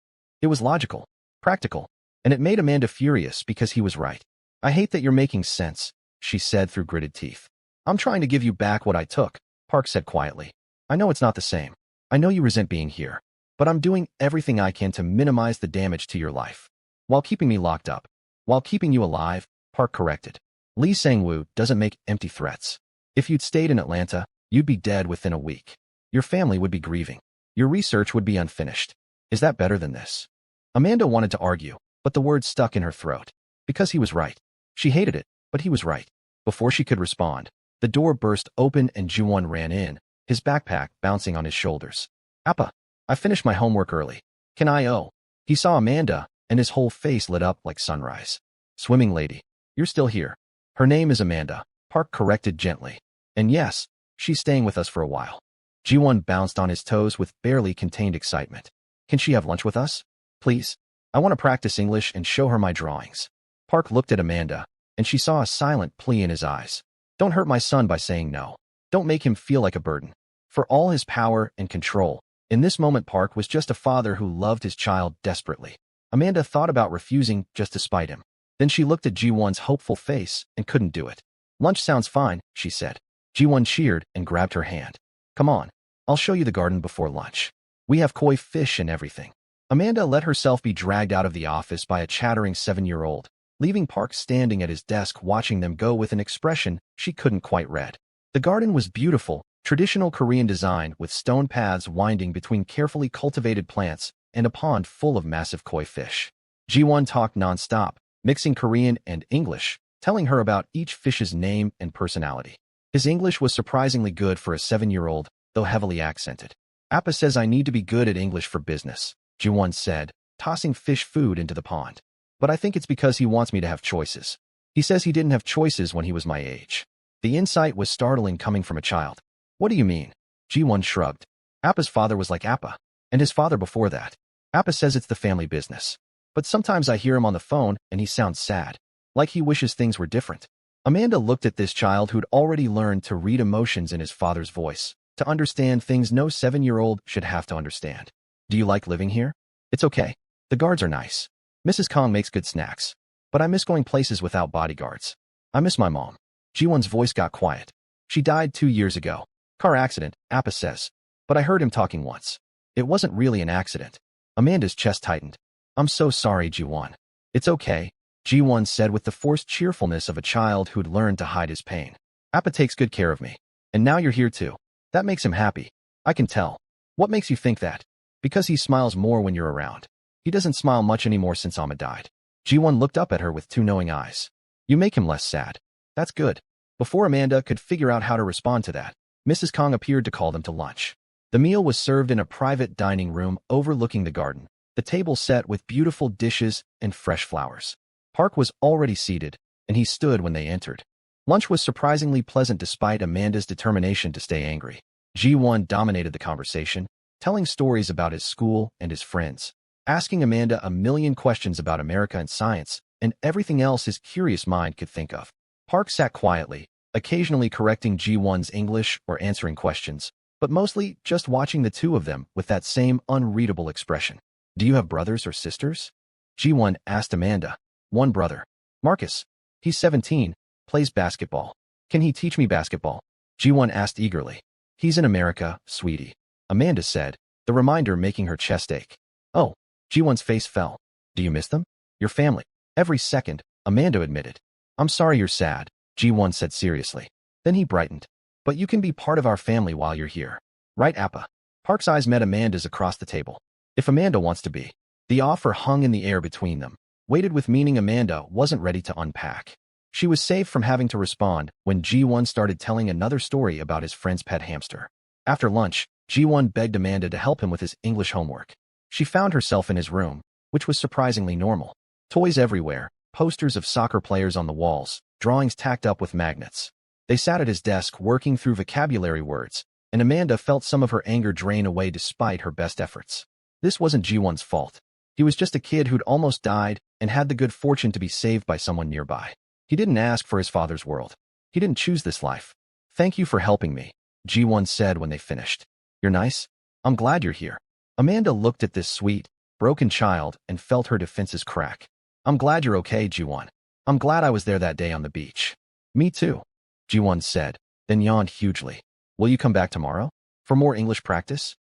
It was logical, practical, and it made Amanda furious because he was right. I hate that you're making sense, she said through gritted teeth. I'm trying to give you back what I took, Park said quietly. I know it's not the same. I know you resent being here, but I'm doing everything I can to minimize the damage to your life. While keeping me locked up. While keeping you alive, Park corrected. Lee Sang-woo doesn't make empty threats. If you'd stayed in Atlanta, you'd be dead within a week. Your family would be grieving. Your research would be unfinished. Is that better than this? Amanda wanted to argue, but the words stuck in her throat. Because he was right. She hated it, but he was right. Before she could respond, the door burst open and Ji-won ran in, his backpack bouncing on his shoulders. Appa, I finished my homework early. Can I? Oh. He saw Amanda, and his whole face lit up like sunrise. Swimming lady, you're still here. Her name is Amanda, Park corrected gently. And yes, she's staying with us for a while. Ji-won bounced on his toes with barely contained excitement. Can she have lunch with us? Please. I want to practice English and show her my drawings. Park looked at Amanda, and she saw a silent plea in his eyes. Don't hurt my son by saying no. Don't make him feel like a burden. For all his power and control, in this moment Park was just a father who loved his child desperately. Amanda thought about refusing just to spite him. Then she looked at Ji-won's hopeful face and couldn't do it. Lunch sounds fine, she said. Ji-won cheered and grabbed her hand. Come on, I'll show you the garden before lunch. We have koi fish and everything. Amanda let herself be dragged out of the office by a chattering 7-year-old, leaving Park standing at his desk watching them go with an expression she couldn't quite read. The garden was beautiful, traditional Korean design with stone paths winding between carefully cultivated plants and a pond full of massive koi fish. Ji-won talked non-stop, mixing Korean and English, telling her about each fish's name and personality. His English was surprisingly good for a 7-year-old, though heavily accented. Appa says I need to be good at English for business, Ji-won said, tossing fish food into the pond. But I think it's because he wants me to have choices. He says he didn't have choices when he was my age. The insight was startling coming from a child. What do you mean? Ji-won shrugged. Appa's father was like Appa, and his father before that. Appa says it's the family business. But sometimes I hear him on the phone and he sounds sad, like he wishes things were different. Amanda looked at this child who'd already learned to read emotions in his father's voice, to understand things no 7-year-old should have to understand. Do you like living here? It's okay. The guards are nice. Mrs. Kong makes good snacks. But I miss going places without bodyguards. I miss my mom. Ji-won's voice got quiet. She died 2 years ago. Car accident, Appa says. But I heard him talking once. It wasn't really an accident. Amanda's chest tightened. I'm so sorry, Ji-won. It's okay, Ji-won said with the forced cheerfulness of a child who'd learned to hide his pain. Appa takes good care of me. And now you're here too. That makes him happy. I can tell. What makes you think that? Because he smiles more when you're around. He doesn't smile much anymore since Amma died. Ji-won looked up at her with 2 knowing eyes. You make him less sad. That's good. Before Amanda could figure out how to respond to that, Mrs. Kong appeared to call them to lunch. The meal was served in a private dining room overlooking the garden, the table set with beautiful dishes and fresh flowers. Park was already seated, and he stood when they entered. Lunch was surprisingly pleasant despite Amanda's determination to stay angry. Ji-won dominated the conversation, telling stories about his school and his friends, asking Amanda a million questions about America and science, and everything else his curious mind could think of. Park sat quietly, occasionally correcting Ji-won's English or answering questions, but mostly just watching the two of them with that same unreadable expression. Do you have brothers or sisters? Ji-won asked Amanda. One brother. Marcus. He's 17, plays basketball. Can he teach me basketball? Ji-won asked eagerly. He's in America, sweetie, Amanda said, the reminder making her chest ache. Oh, Ji-won's face fell. Do you miss them? Your family. Every second, Amanda admitted. I'm sorry you're sad, Ji-won said seriously. Then he brightened. But you can be part of our family while you're here. Right, Appa? Park's eyes met Amanda's across the table. If Amanda wants to be. The offer hung in the air between them, weighted with meaning Amanda wasn't ready to unpack. She was safe from having to respond when Ji-won started telling another story about his friend's pet hamster. After lunch, Ji-won begged Amanda to help him with his English homework. She found herself in his room, which was surprisingly normal. Toys everywhere, posters of soccer players on the walls, drawings tacked up with magnets. They sat at his desk working through vocabulary words, and Amanda felt some of her anger drain away despite her best efforts. This wasn't Ji-won's fault. He was just a kid who'd almost died and had the good fortune to be saved by someone nearby. He didn't ask for his father's world. He didn't choose this life. Thank you for helping me, Ji-won said when they finished. You're nice? I'm glad you're here. Amanda looked at this sweet, broken child and felt her defenses crack. I'm glad you're okay, Ji-won. I'm glad I was there that day on the beach. Me too, Ji-won said, then yawned hugely. Will you come back tomorrow? For more English practice?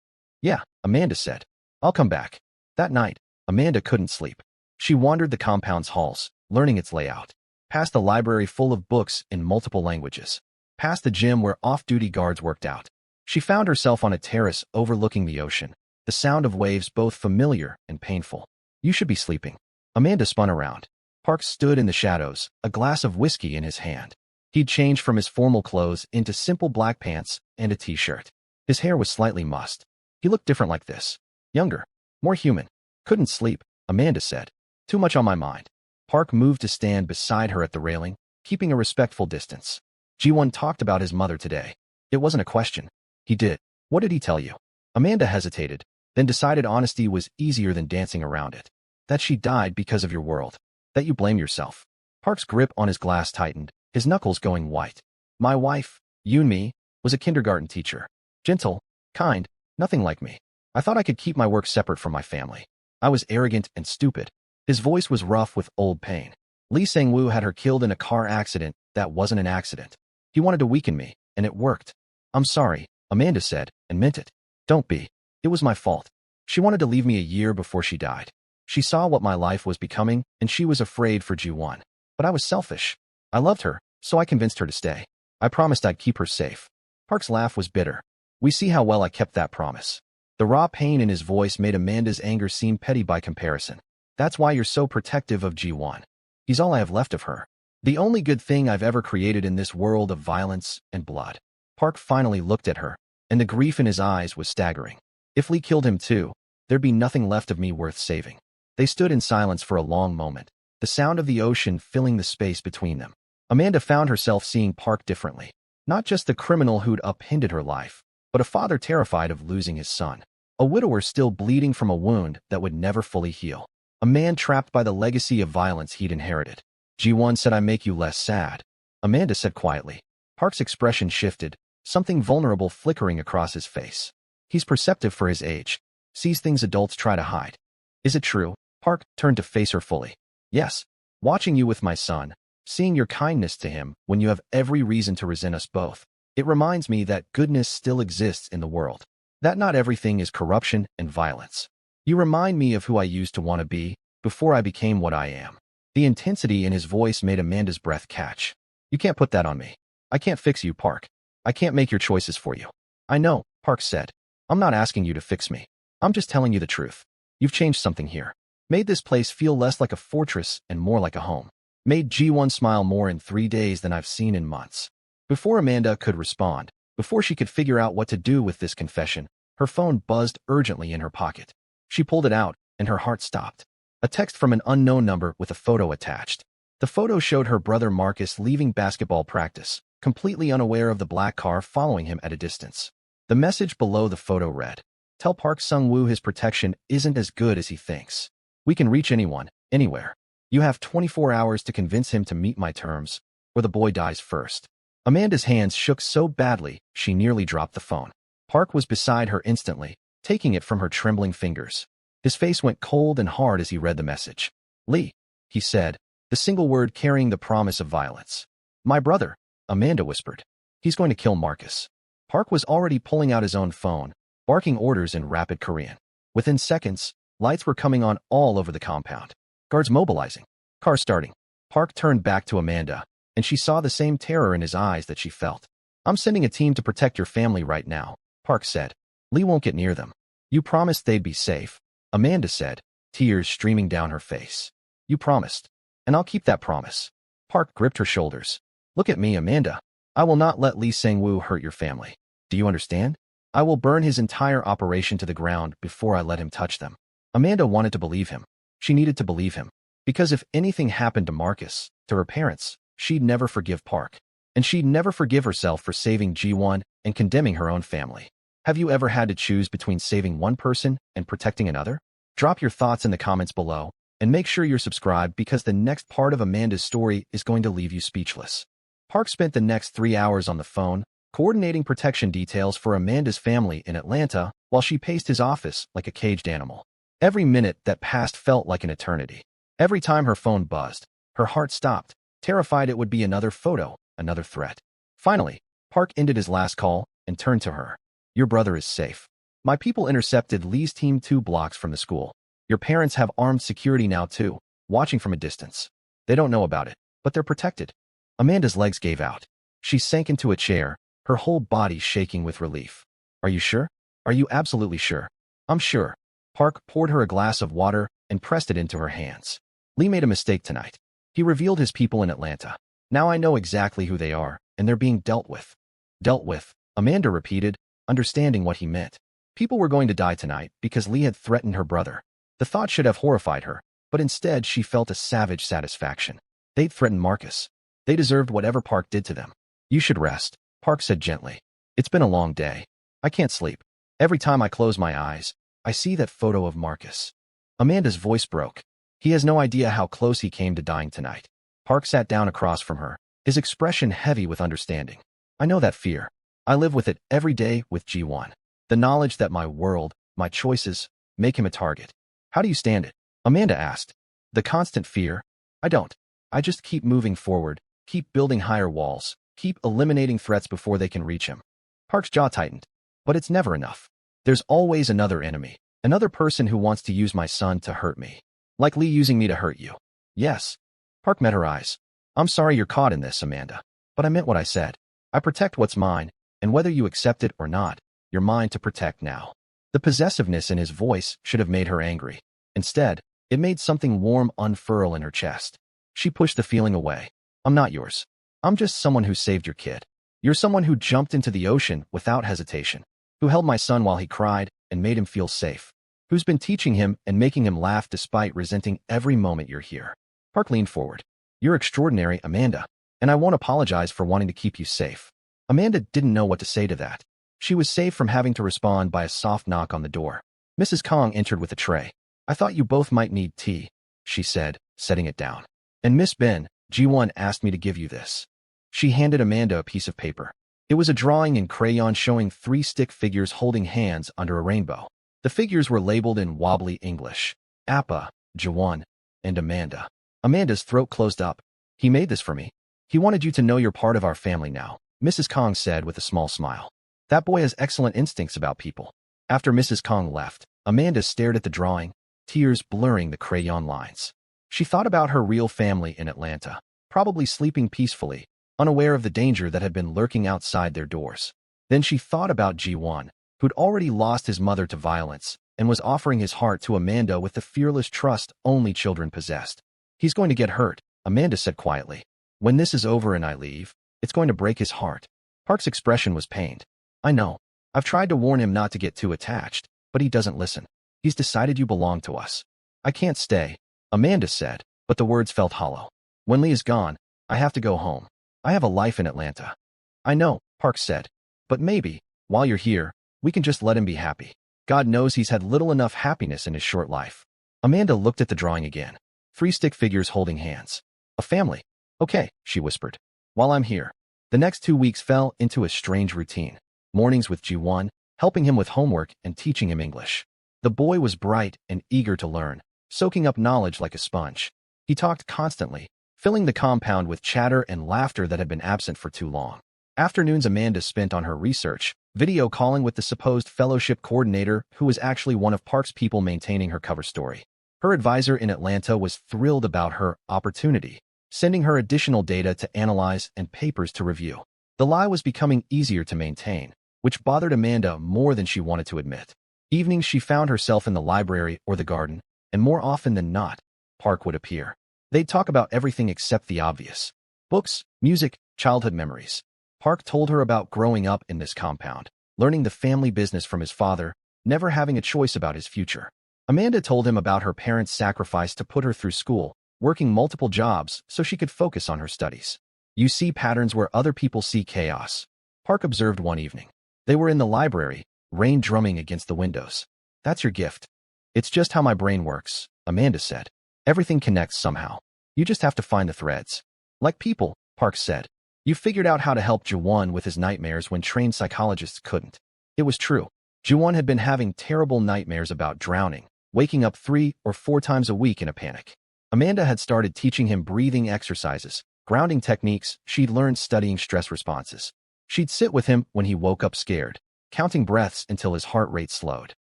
Yeah, Amanda said. I'll come back. That night, Amanda couldn't sleep. She wandered the compound's halls, learning its layout. Past the library full of books in multiple languages. Past the gym where off-duty guards worked out. She found herself on a terrace overlooking the ocean, the sound of waves both familiar and painful. You should be sleeping. Amanda spun around. Park stood in the shadows, a glass of whiskey in his hand. He'd changed from his formal clothes into simple black pants and a t-shirt. His hair was slightly mussed. He looked different like this. Younger. More human. Couldn't sleep, Amanda said. Too much on my mind. Park moved to stand beside her at the railing, keeping a respectful distance. Ji-won talked about his mother today. It wasn't a question. He did. What did he tell you? Amanda hesitated, then decided honesty was easier than dancing around it. That she died because of your world. That you blame yourself. Park's grip on his glass tightened, his knuckles going white. My wife, Yoon-mi, was a kindergarten teacher. Gentle, kind, nothing like me. I thought I could keep my work separate from my family. I was arrogant and stupid. His voice was rough with old pain. Lee Sang-woo had her killed in a car accident that wasn't an accident. He wanted to weaken me, and it worked. I'm sorry, Amanda said, and meant it. Don't be. It was my fault. She wanted to leave me a year before she died. She saw what my life was becoming, and she was afraid for Ji-won. But I was selfish. I loved her, so I convinced her to stay. I promised I'd keep her safe. Park's laugh was bitter. We see how well I kept that promise. The raw pain in his voice made Amanda's anger seem petty by comparison. That's why you're so protective of Ji-won. He's all I have left of her. The only good thing I've ever created in this world of violence and blood. Park finally looked at her, and the grief in his eyes was staggering. If Lee killed him too, there'd be nothing left of me worth saving. They stood in silence for a long moment, the sound of the ocean filling the space between them. Amanda found herself seeing Park differently. Not just the criminal who'd upended her life, but a father terrified of losing his son. A widower still bleeding from a wound that would never fully heal. A man trapped by the legacy of violence he'd inherited. Ji-won said I make you less sad. Amanda said quietly. Park's expression shifted, something vulnerable flickering across his face. He's perceptive for his age. Sees things adults try to hide. Is it true? Park turned to face her fully. Yes. Watching you with my son, seeing your kindness to him when you have every reason to resent us both, it reminds me that goodness still exists in the world. That not everything is corruption and violence. You remind me of who I used to want to be before I became what I am. The intensity in his voice made Amanda's breath catch. You can't put that on me. I can't fix you, Park. I can't make your choices for you. I know, Park said. I'm not asking you to fix me. I'm just telling you the truth. You've changed something here. Made this place feel less like a fortress and more like a home. Made Ji-won smile more in 3 days than I've seen in months. Before Amanda could respond, before she could figure out what to do with this confession, her phone buzzed urgently in her pocket. She pulled it out, and her heart stopped. A text from an unknown number with a photo attached. The photo showed her brother Marcus leaving basketball practice, completely unaware of the black car following him at a distance. The message below the photo read, "Tell Park Sung-woo his protection isn't as good as he thinks. We can reach anyone, anywhere. You have 24 hours to convince him to meet my terms, or the boy dies first." Amanda's hands shook so badly, she nearly dropped the phone. Park was beside her instantly, taking it from her trembling fingers. His face went cold and hard as he read the message. Lee, he said, the single word carrying the promise of violence. My brother, Amanda whispered. He's going to kill Marcus. Park was already pulling out his own phone, barking orders in rapid Korean. Within seconds, lights were coming on all over the compound. Guards mobilizing. Car starting. Park turned back to Amanda, and she saw the same terror in his eyes that she felt. I'm sending a team to protect your family right now, Park said. Lee won't get near them. You promised they'd be safe, Amanda said, tears streaming down her face. You promised. And I'll keep that promise. Park gripped her shoulders. Look at me, Amanda. I will not let Lee Sang-woo hurt your family. Do you understand? I will burn his entire operation to the ground before I let him touch them. Amanda wanted to believe him. She needed to believe him. Because if anything happened to Marcus, to her parents, she'd never forgive Park. And she'd never forgive herself for saving Ji-won and condemning her own family. Have you ever had to choose between saving one person and protecting another? Drop your thoughts in the comments below, and make sure you're subscribed because the next part of Amanda's story is going to leave you speechless. Park spent the next 3 hours on the phone, coordinating protection details for Amanda's family in Atlanta while she paced his office like a caged animal. Every minute that passed felt like an eternity. Every time her phone buzzed, her heart stopped, terrified it would be another photo, another threat. Finally, Park ended his last call and turned to her. Your brother is safe. My people intercepted Lee's team 2 blocks from the school. Your parents have armed security now too, watching from a distance. They don't know about it, but they're protected. Amanda's legs gave out. She sank into a chair, her whole body shaking with relief. Are you sure? Are you absolutely sure? I'm sure. Park poured her a glass of water and pressed it into her hands. Lee made a mistake tonight. He revealed his people in Atlanta. Now I know exactly who they are, and they're being dealt with. Dealt with, Amanda repeated, understanding what he meant. People were going to die tonight because Lee had threatened her brother. The thought should have horrified her, but instead she felt a savage satisfaction. They'd threatened Marcus. They deserved whatever Park did to them. You should rest, Park said gently. It's been a long day. I can't sleep. Every time I close my eyes, I see that photo of Marcus. Amanda's voice broke. He has no idea how close he came to dying tonight. Park sat down across from her, his expression heavy with understanding. I know that fear. I live with it every day with G1. The knowledge that my world, my choices, make him a target. How do you stand it? Amanda asked. The constant fear? I don't. I just keep moving forward, keep building higher walls, keep eliminating threats before they can reach him. Park's jaw tightened. But it's never enough. There's always another enemy, another person who wants to use my son to hurt me. Like Lee using me to hurt you. Yes. Park met her eyes. I'm sorry you're caught in this, Amanda. But I meant what I said. I protect what's mine, and whether you accept it or not, you're mine to protect now. The possessiveness in his voice should have made her angry. Instead, it made something warm unfurl in her chest. She pushed the feeling away. I'm not yours. I'm just someone who saved your kid. You're someone who jumped into the ocean without hesitation, who held my son while he cried and made him feel safe, who's been teaching him and making him laugh despite resenting every moment you're here. Park leaned forward. You're extraordinary, Amanda, and I won't apologize for wanting to keep you safe. Amanda didn't know what to say to that. She was saved from having to respond by a soft knock on the door. Mrs. Kong entered with a tray. I thought you both might need tea, she said, setting it down. And Miss Ben, G1 asked me to give you this. She handed Amanda a piece of paper. It was a drawing in crayon showing 3 stick figures holding hands under a rainbow. The figures were labeled in wobbly English. Appa, G1, and Amanda. Amanda's throat closed up. He made this for me. He wanted you to know you're part of our family now, Mrs. Kong said with a small smile. That boy has excellent instincts about people. After Mrs. Kong left, Amanda stared at the drawing, tears blurring the crayon lines. She thought about her real family in Atlanta, probably sleeping peacefully, unaware of the danger that had been lurking outside their doors. Then she thought about G1, who'd already lost his mother to violence and was offering his heart to Amanda with the fearless trust only children possessed. He's going to get hurt, Amanda said quietly. When this is over and I leave, it's going to break his heart. Park's expression was pained. I know. I've tried to warn him not to get too attached, but he doesn't listen. He's decided you belong to us. I can't stay, Amanda said, but the words felt hollow. When Lee is gone, I have to go home. I have a life in Atlanta. I know, Park said, but maybe, while you're here, we can just let him be happy. God knows he's had little enough happiness in his short life. Amanda looked at the drawing again. 3 stick figures holding hands. A family. Okay, she whispered. While I'm here. The next 2 weeks fell into a strange routine. Mornings with G1, helping him with homework and teaching him English. The boy was bright and eager to learn, soaking up knowledge like a sponge. He talked constantly, filling the compound with chatter and laughter that had been absent for too long. Afternoons Amanda spent on her research, video calling with the supposed fellowship coordinator who was actually one of Park's people maintaining her cover story. Her advisor in Atlanta was thrilled about her opportunity, sending her additional data to analyze and papers to review. The lie was becoming easier to maintain, which bothered Amanda more than she wanted to admit. Evenings she found herself in the library or the garden, and more often than not, Park would appear. They'd talk about everything except the obvious. Books, music, childhood memories. Park told her about growing up in this compound, learning the family business from his father, never having a choice about his future. Amanda told him about her parents' sacrifice to put her through school, working multiple jobs so she could focus on her studies. You see patterns where other people see chaos, Park observed one evening. They were in the library, rain drumming against the windows. That's your gift. It's just how my brain works, Amanda said. Everything connects somehow. You just have to find the threads. Like people, Park said. You figured out how to help Jawan with his nightmares when trained psychologists couldn't. It was true. Jawan had been having terrible nightmares about drowning, waking up 3 or 4 times a week in a panic. Amanda had started teaching him breathing exercises, grounding techniques she'd learned studying stress responses. She'd sit with him when he woke up scared, counting breaths until his heart rate slowed.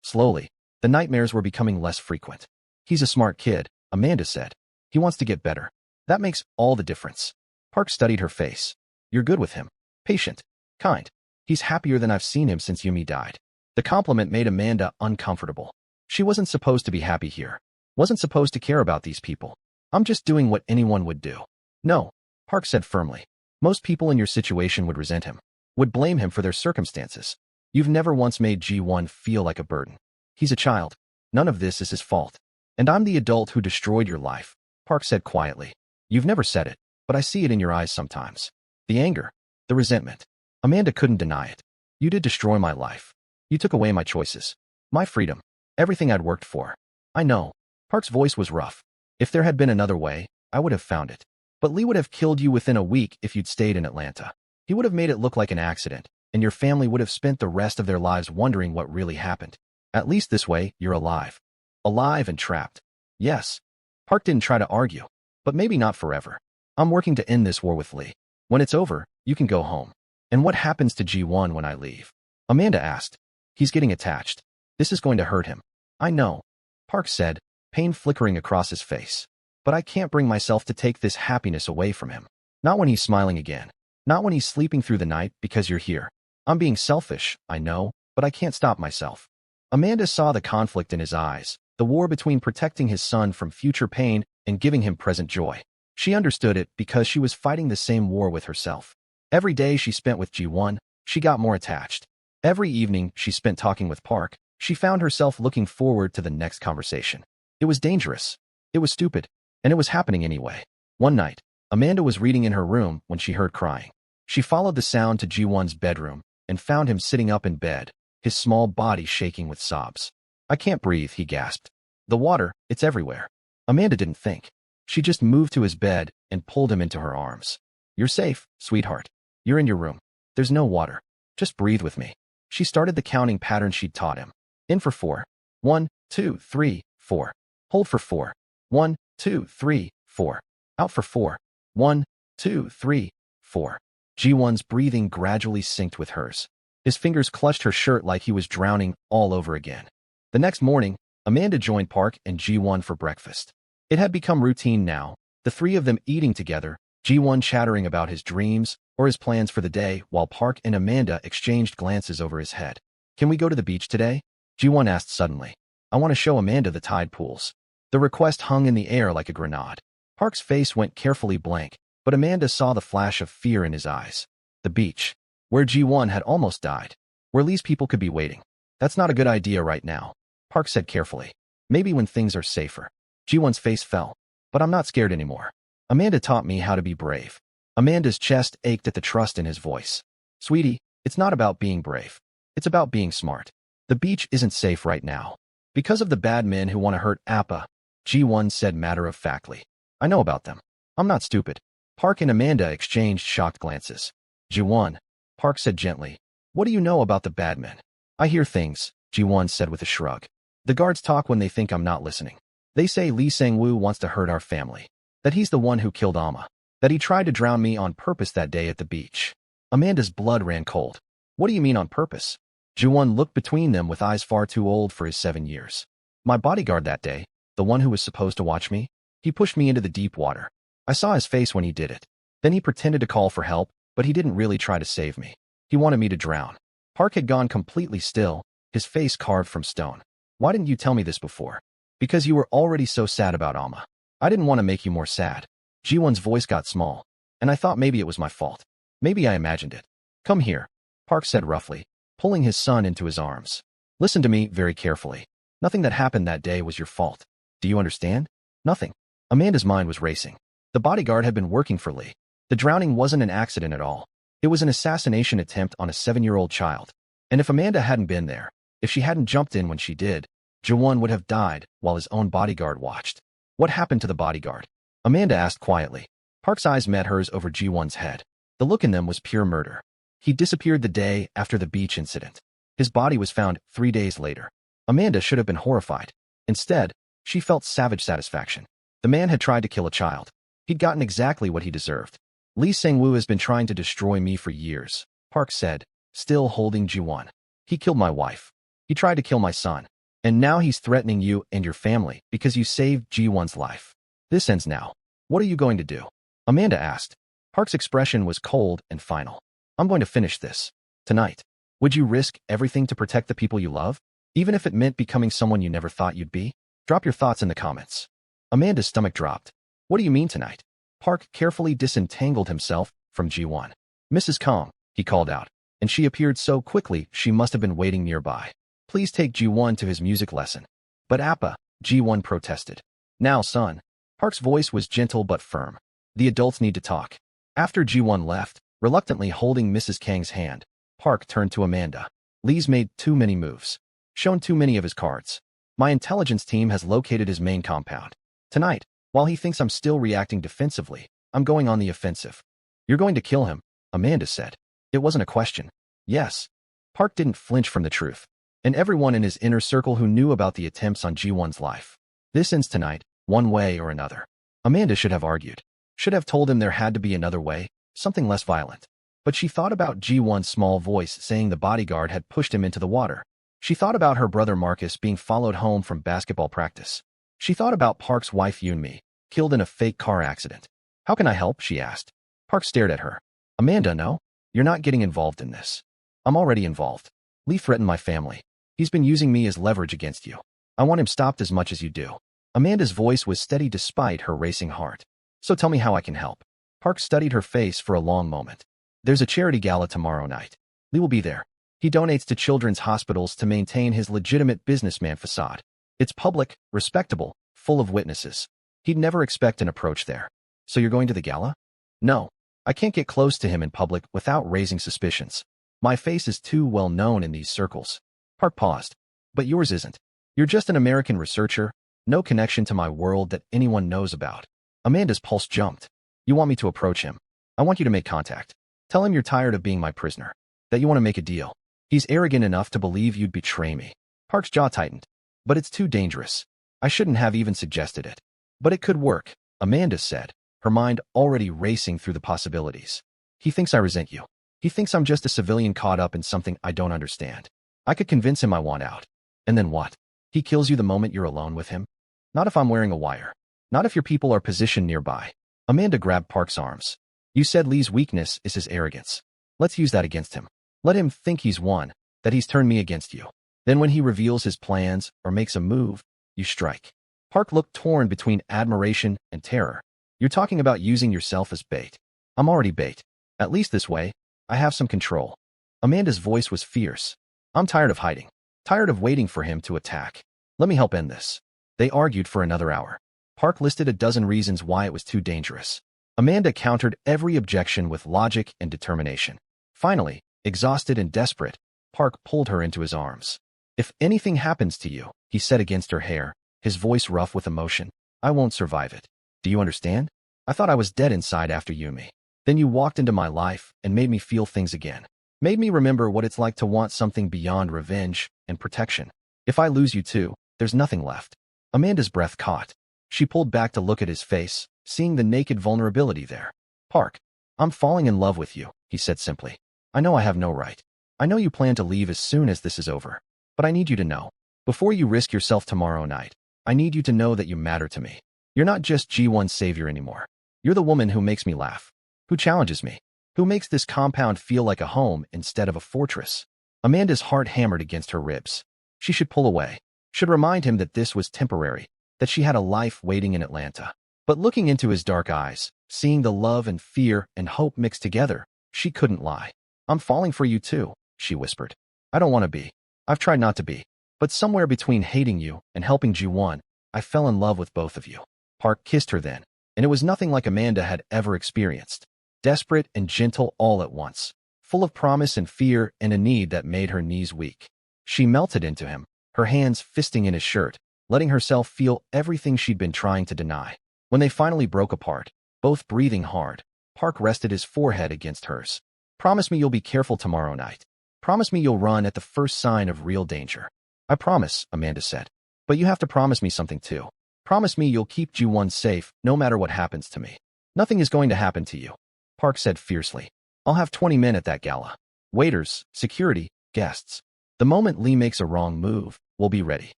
Slowly, the nightmares were becoming less frequent. He's a smart kid, Amanda said. He wants to get better. That makes all the difference. Park studied her face. You're good with him. Patient. Kind. He's happier than I've seen him since Yumi died. The compliment made Amanda uncomfortable. She wasn't supposed to be happy here. Wasn't supposed to care about these people. I'm just doing what anyone would do. No, Park said firmly. Most people in your situation would resent him. Would blame him for their circumstances. You've never once made G1 feel like a burden. He's a child. None of this is his fault. And I'm the adult who destroyed your life, Park said quietly. You've never said it, but I see it in your eyes sometimes. The anger. The resentment. Amanda couldn't deny it. You did destroy my life. You took away my choices. My freedom. Everything I'd worked for. I know. Park's voice was rough. If there had been another way, I would have found it. But Lee would have killed you within a week if you'd stayed in Atlanta. He would have made it look like an accident, and your family would have spent the rest of their lives wondering what really happened. At least this way, you're alive. Alive and trapped. Yes. Park didn't try to argue. But maybe not forever. I'm working to end this war with Lee. When it's over, you can go home. And what happens to G1 when I leave? Amanda asked. He's getting attached. This is going to hurt him. I know. Park said, pain flickering across his face. But I can't bring myself to take this happiness away from him. Not when he's smiling again. Not when he's sleeping through the night because you're here. I'm being selfish, I know, but I can't stop myself. Amanda saw the conflict in his eyes, the war between protecting his son from future pain and giving him present joy. She understood it because she was fighting the same war with herself. Every day she spent with G1, she got more attached. Every evening she spent talking with Park, she found herself looking forward to the next conversation. It was dangerous. It was stupid. And it was happening anyway. One night, Amanda was reading in her room when she heard crying. She followed the sound to G1's bedroom and found him sitting up in bed, his small body shaking with sobs. I can't breathe, he gasped. The water, it's everywhere. Amanda didn't think. She just moved to his bed and pulled him into her arms. You're safe, sweetheart. You're in your room. There's no water. Just breathe with me. She started the counting pattern she'd taught him. In for 4. 1, 2, 3, 4. Hold for 4. 1, 2, 3, 4. Out for 4. 1, 2, 3, 4. G1's breathing gradually synced with hers. His fingers clutched her shirt like he was drowning all over again. The next morning, Amanda joined Park and G1 for breakfast. It had become routine now, the three of them eating together, G1 chattering about his dreams or his plans for the day while Park and Amanda exchanged glances over his head. Can we go to the beach today? G1 asked suddenly. I want to show Amanda the tide pools. The request hung in the air like a grenade. Park's face went carefully blank, but Amanda saw the flash of fear in his eyes. The beach. Where G1 had almost died. Where Lee's people could be waiting. That's not a good idea right now, Park said carefully. Maybe when things are safer. G1's face fell. But I'm not scared anymore. Amanda taught me how to be brave. Amanda's chest ached at the trust in his voice. Sweetie, it's not about being brave. It's about being smart. The beach isn't safe right now. Because of the bad men who want to hurt Appa, G1 said matter-of-factly. I know about them. I'm not stupid. Park and Amanda exchanged shocked glances. G1, Park said gently. What do you know about the bad men? I hear things, G1 said with a shrug. The guards talk when they think I'm not listening. They say Lee Sang-woo wants to hurt our family. That he's the one who killed Amma. That he tried to drown me on purpose that day at the beach. Amanda's blood ran cold. What do you mean on purpose? Ji-won looked between them with eyes far too old for his 7 years. My bodyguard that day, the one who was supposed to watch me, he pushed me into the deep water. I saw his face when he did it. Then he pretended to call for help, but he didn't really try to save me. He wanted me to drown. Park had gone completely still, his face carved from stone. Why didn't you tell me this before? Because you were already so sad about Amma. I didn't want to make you more sad. Ji-won's voice got small, and I thought maybe it was my fault. Maybe I imagined it. Come here, Park said roughly, pulling his son into his arms. Listen to me very carefully. Nothing that happened that day was your fault. Do you understand? Nothing. Amanda's mind was racing. The bodyguard had been working for Lee. The drowning wasn't an accident at all. It was an assassination attempt on a 7-year-old child. And if Amanda hadn't been there, if she hadn't jumped in when she did, Ji-won would have died while his own bodyguard watched. What happened to the bodyguard? Amanda asked quietly. Park's eyes met hers over Ji-won's head. The look in them was pure murder. He disappeared the day after the beach incident. His body was found 3 days later. Amanda should have been horrified. Instead, she felt savage satisfaction. The man had tried to kill a child. He'd gotten exactly what he deserved. Lee Sang-woo has been trying to destroy me for years, Park said, still holding Ji-won. He killed my wife. He tried to kill my son. And now he's threatening you and your family because you saved G1's life. This ends now. What are you going to do? Amanda asked. Park's expression was cold and final. I'm going to finish this. Tonight. Would you risk everything to protect the people you love? Even if it meant becoming someone you never thought you'd be? Drop your thoughts in the comments. Amanda's stomach dropped. What do you mean tonight? Park carefully disentangled himself from G1. Mrs. Kong, he called out, and she appeared so quickly she must have been waiting nearby. Please take G1 to his music lesson. But Appa, G1 protested. Now, son. Park's voice was gentle but firm. The adults need to talk. After G1 left, reluctantly holding Mrs. Kang's hand, Park turned to Amanda. Lee's made too many moves. Shown too many of his cards. My intelligence team has located his main compound. Tonight, while he thinks I'm still reacting defensively, I'm going on the offensive. You're going to kill him, Amanda said. It wasn't a question. Yes. Park didn't flinch from the truth. And everyone in his inner circle who knew about the attempts on G1's life. This ends tonight, one way or another. Amanda should have argued. Should have told him there had to be another way, something less violent. But she thought about G1's small voice saying the bodyguard had pushed him into the water. She thought about her brother Marcus being followed home from basketball practice. She thought about Park's wife Yoonmi, killed in a fake car accident. How can I help? She asked. Park stared at her. Amanda, no. You're not getting involved in this. I'm already involved. Lee threatened my family. He's been using me as leverage against you. I want him stopped as much as you do. Amanda's voice was steady despite her racing heart. So tell me how I can help. Park studied her face for a long moment. There's a charity gala tomorrow night. Lee will be there. He donates to children's hospitals to maintain his legitimate businessman facade. It's public, respectable, full of witnesses. He'd never expect an approach there. So you're going to the gala? No. I can't get close to him in public without raising suspicions. My face is too well known in these circles. Park paused. But yours isn't. You're just an American researcher, no connection to my world that anyone knows about. Amanda's pulse jumped. You want me to approach him? I want you to make contact. Tell him you're tired of being my prisoner. That you want to make a deal. He's arrogant enough to believe you'd betray me. Park's jaw tightened. But it's too dangerous. I shouldn't have even suggested it. But it could work, Amanda said, her mind already racing through the possibilities. He thinks I resent you. He thinks I'm just a civilian caught up in something I don't understand. I could convince him I want out. And then what? He kills you the moment you're alone with him? Not if I'm wearing a wire. Not if your people are positioned nearby. Amanda grabbed Park's arms. You said Lee's weakness is his arrogance. Let's use that against him. Let him think he's won, that he's turned me against you. Then when he reveals his plans or makes a move, you strike. Park looked torn between admiration and terror. You're talking about using yourself as bait. I'm already bait. At least this way, I have some control. Amanda's voice was fierce. I'm tired of hiding. Tired of waiting for him to attack. Let me help end this. They argued for another hour. Park listed a dozen reasons why it was too dangerous. Amanda countered every objection with logic and determination. Finally, exhausted and desperate, Park pulled her into his arms. If anything happens to you, he said against her hair, his voice rough with emotion, I won't survive it. Do you understand? I thought I was dead inside after Yumi. Then you walked into my life and made me feel things again. Made me remember what it's like to want something beyond revenge and protection. If I lose you too, there's nothing left. Amanda's breath caught. She pulled back to look at his face, seeing the naked vulnerability there. Park, I'm falling in love with you, he said simply. I know I have no right. I know you plan to leave as soon as this is over. But I need you to know. Before you risk yourself tomorrow night, I need you to know that you matter to me. You're not just G1's savior anymore. You're the woman who makes me laugh. Who challenges me. Who makes this compound feel like a home instead of a fortress. Amanda's heart hammered against her ribs. She should pull away. Should remind him that this was temporary. That she had a life waiting in Atlanta. But looking into his dark eyes, seeing the love and fear and hope mixed together, she couldn't lie. I'm falling for you too, she whispered. I don't want to be. I've tried not to be. But somewhere between hating you and helping Ji-won, I fell in love with both of you. Park kissed her then, and it was nothing like Amanda had ever experienced. Desperate and gentle all at once. Full of promise and fear and a need that made her knees weak. She melted into him, her hands fisting in his shirt, letting herself feel everything she'd been trying to deny. When they finally broke apart, both breathing hard, Park rested his forehead against hers. Promise me you'll be careful tomorrow night. Promise me you'll run at the first sign of real danger. I promise, Amanda said. But you have to promise me something too. Promise me you'll keep Ji-won safe no matter what happens to me. Nothing is going to happen to you. Park said fiercely. I'll have 20 men at that gala. Waiters, security, guests. The moment Lee makes a wrong move, we'll be ready.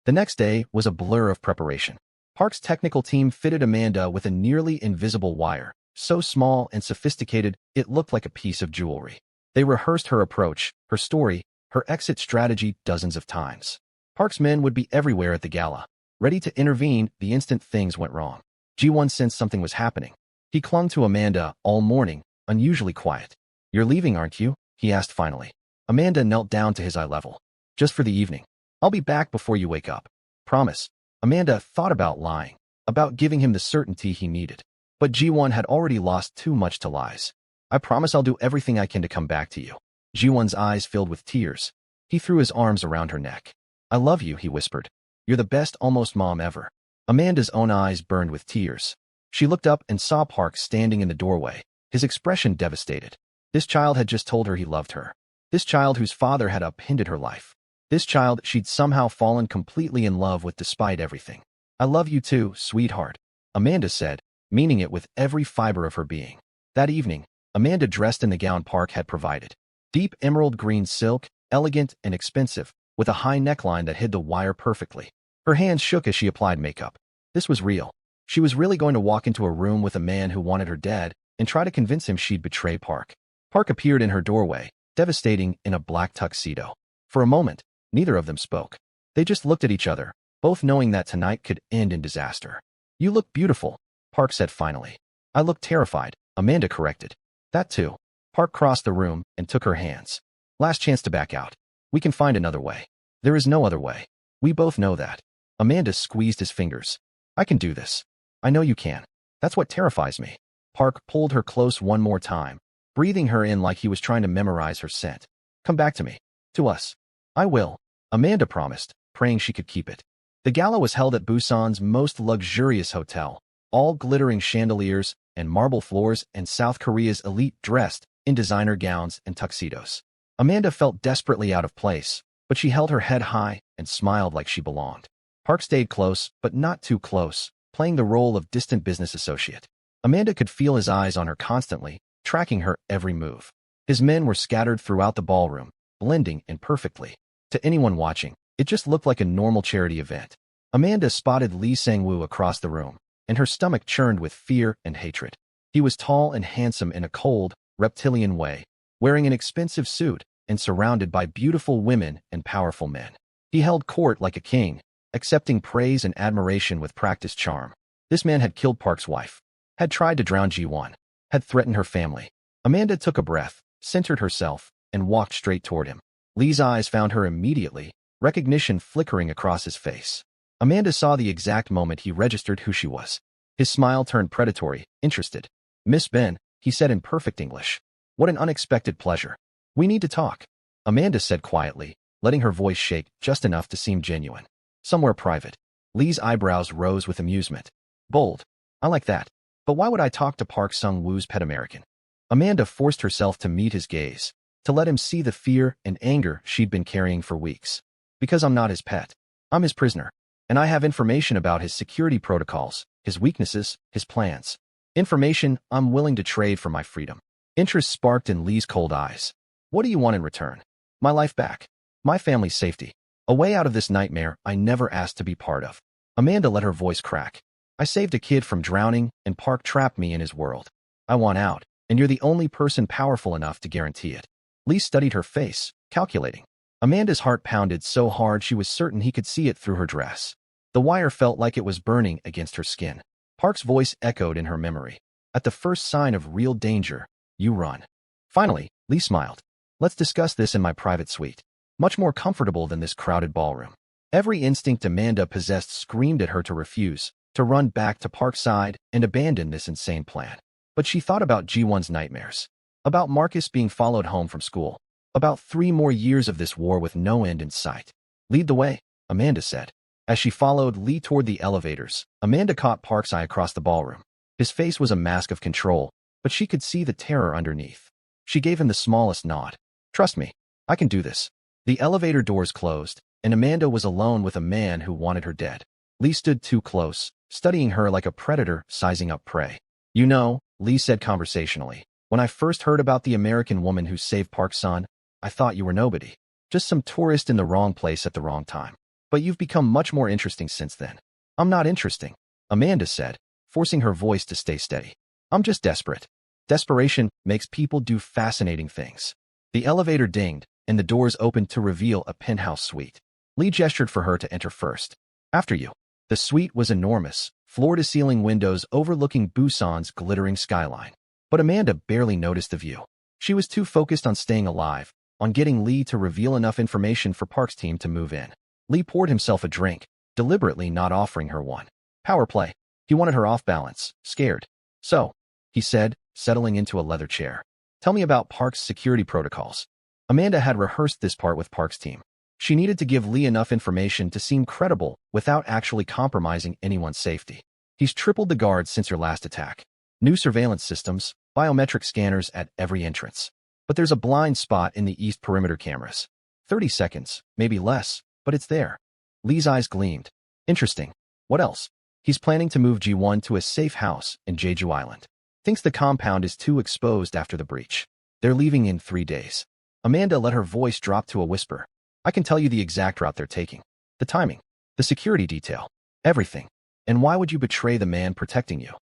The next day was a blur of preparation. Park's technical team fitted Amanda with a nearly invisible wire, so small and sophisticated it looked like a piece of jewelry. They rehearsed her approach, her story, her exit strategy dozens of times. Park's men would be everywhere at the gala, ready to intervene the instant things went wrong. Ji-won sensed something was happening. He clung to Amanda all morning, unusually quiet. "You're leaving, aren't you?" he asked finally. Amanda knelt down to his eye level. "Just for the evening. I'll be back before you wake up. Promise." Amanda thought about lying, about giving him the certainty he needed. But Ji-won had already lost too much to lies. "I promise I'll do everything I can to come back to you." Ji-won's eyes filled with tears. He threw his arms around her neck. "I love you," he whispered. "You're the best almost mom ever." Amanda's own eyes burned with tears. She looked up and saw Park standing in the doorway, his expression devastated. This child had just told her he loved her. This child whose father had upended her life. This child she'd somehow fallen completely in love with despite everything. "I love you too, sweetheart," Amanda said, meaning it with every fiber of her being. That evening, Amanda dressed in the gown Park had provided. Deep emerald green silk, elegant and expensive, with a high neckline that hid the wire perfectly. Her hands shook as she applied makeup. This was real. She was really going to walk into a room with a man who wanted her dead and try to convince him she'd betray Park. Park appeared in her doorway, devastating in a black tuxedo. For a moment, neither of them spoke. They just looked at each other, both knowing that tonight could end in disaster. "You look beautiful," Park said finally. "I look terrified," Amanda corrected. "That too." Park crossed the room and took her hands. "Last chance to back out. We can find another way." "There is no other way. We both know that." Amanda squeezed his fingers. "I can do this. I know you can. That's what terrifies me." Park pulled her close one more time, breathing her in like he was trying to memorize her scent. "Come back to me. To us." "I will," Amanda promised, praying she could keep it. The gala was held at Busan's most luxurious hotel, all glittering chandeliers and marble floors, and South Korea's elite dressed in designer gowns and tuxedos. Amanda felt desperately out of place, but she held her head high and smiled like she belonged. Park stayed close, but not too close, playing the role of distant business associate. Amanda could feel his eyes on her constantly, tracking her every move. His men were scattered throughout the ballroom, blending in perfectly. To anyone watching, it just looked like a normal charity event. Amanda spotted Lee Sang-woo across the room, and her stomach churned with fear and hatred. He was tall and handsome in a cold, reptilian way, wearing an expensive suit and surrounded by beautiful women and powerful men. He held court like a king, accepting praise and admiration with practiced charm. This man had killed Park's wife, had tried to drown Ji-won, had threatened her family. Amanda took a breath, centered herself, and walked straight toward him. Lee's eyes found her immediately, recognition flickering across his face. Amanda saw the exact moment he registered who she was. His smile turned predatory, interested. "Miss Ben," he said in perfect English. "What an unexpected pleasure. We need to talk," Amanda said quietly, letting her voice shake just enough to seem genuine. "Somewhere private." Lee's eyebrows rose with amusement. "Bold. I like that. But why would I talk to Park Sung-woo's pet American?" Amanda forced herself to meet his gaze, to let him see the fear and anger she'd been carrying for weeks. "Because I'm not his pet. I'm his prisoner. And I have information about his security protocols, his weaknesses, his plans. Information I'm willing to trade for my freedom." Interest sparked in Lee's cold eyes. "What do you want in return?" "My life back. My family's safety. A way out of this nightmare I never asked to be part of." Amanda let her voice crack. "I saved a kid from drowning, and Park trapped me in his world. I want out, and you're the only person powerful enough to guarantee it." Lee studied her face, calculating. Amanda's heart pounded so hard she was certain he could see it through her dress. The wire felt like it was burning against her skin. Park's voice echoed in her memory. "At the first sign of real danger, you run." Finally, Lee smiled. "Let's discuss this in my private suite. Much more comfortable than this crowded ballroom." Every instinct Amanda possessed screamed at her to refuse, to run back to Park's side and abandon this insane plan. But she thought about Ji-won's nightmares. About Marcus being followed home from school. About 3 more years of this war with no end in sight. "Lead the way," Amanda said. As she followed Lee toward the elevators, Amanda caught Park's eye across the ballroom. His face was a mask of control, but she could see the terror underneath. She gave him the smallest nod. "Trust me, I can do this." The elevator doors closed, and Amanda was alone with a man who wanted her dead. Lee stood too close, studying her like a predator sizing up prey. "You know," Lee said conversationally, "when I first heard about the American woman who saved Park's son, I thought you were nobody." Just some tourist in the wrong place at the wrong time. But you've become much more interesting since then. I'm not interesting, Amanda said, forcing her voice to stay steady. I'm just desperate. Desperation makes people do fascinating things. The elevator dinged, and the doors opened to reveal a penthouse suite. Lee gestured for her to enter first. After you. The suite was enormous, floor-to-ceiling windows overlooking Busan's glittering skyline. But Amanda barely noticed the view. She was too focused on staying alive, on getting Lee to reveal enough information for Park's team to move in. Lee poured himself a drink, deliberately not offering her one. Power play. He wanted her off balance, scared. So, he said, settling into a leather chair. Tell me about Park's security protocols. Amanda had rehearsed this part with Park's team. She needed to give Lee enough information to seem credible without actually compromising anyone's safety. He's tripled the guards since your last attack. New surveillance systems, biometric scanners at every entrance. But there's a blind spot in the east perimeter cameras. 30 seconds, maybe less, but it's there. Lee's eyes gleamed. Interesting. What else? He's planning to move G1 to a safe house in Jeju Island. Thinks the compound is too exposed after the breach. They're leaving in 3 days. Amanda let her voice drop to a whisper. I can tell you the exact route they're taking. The timing. The security detail. Everything. And why would you betray the man protecting you?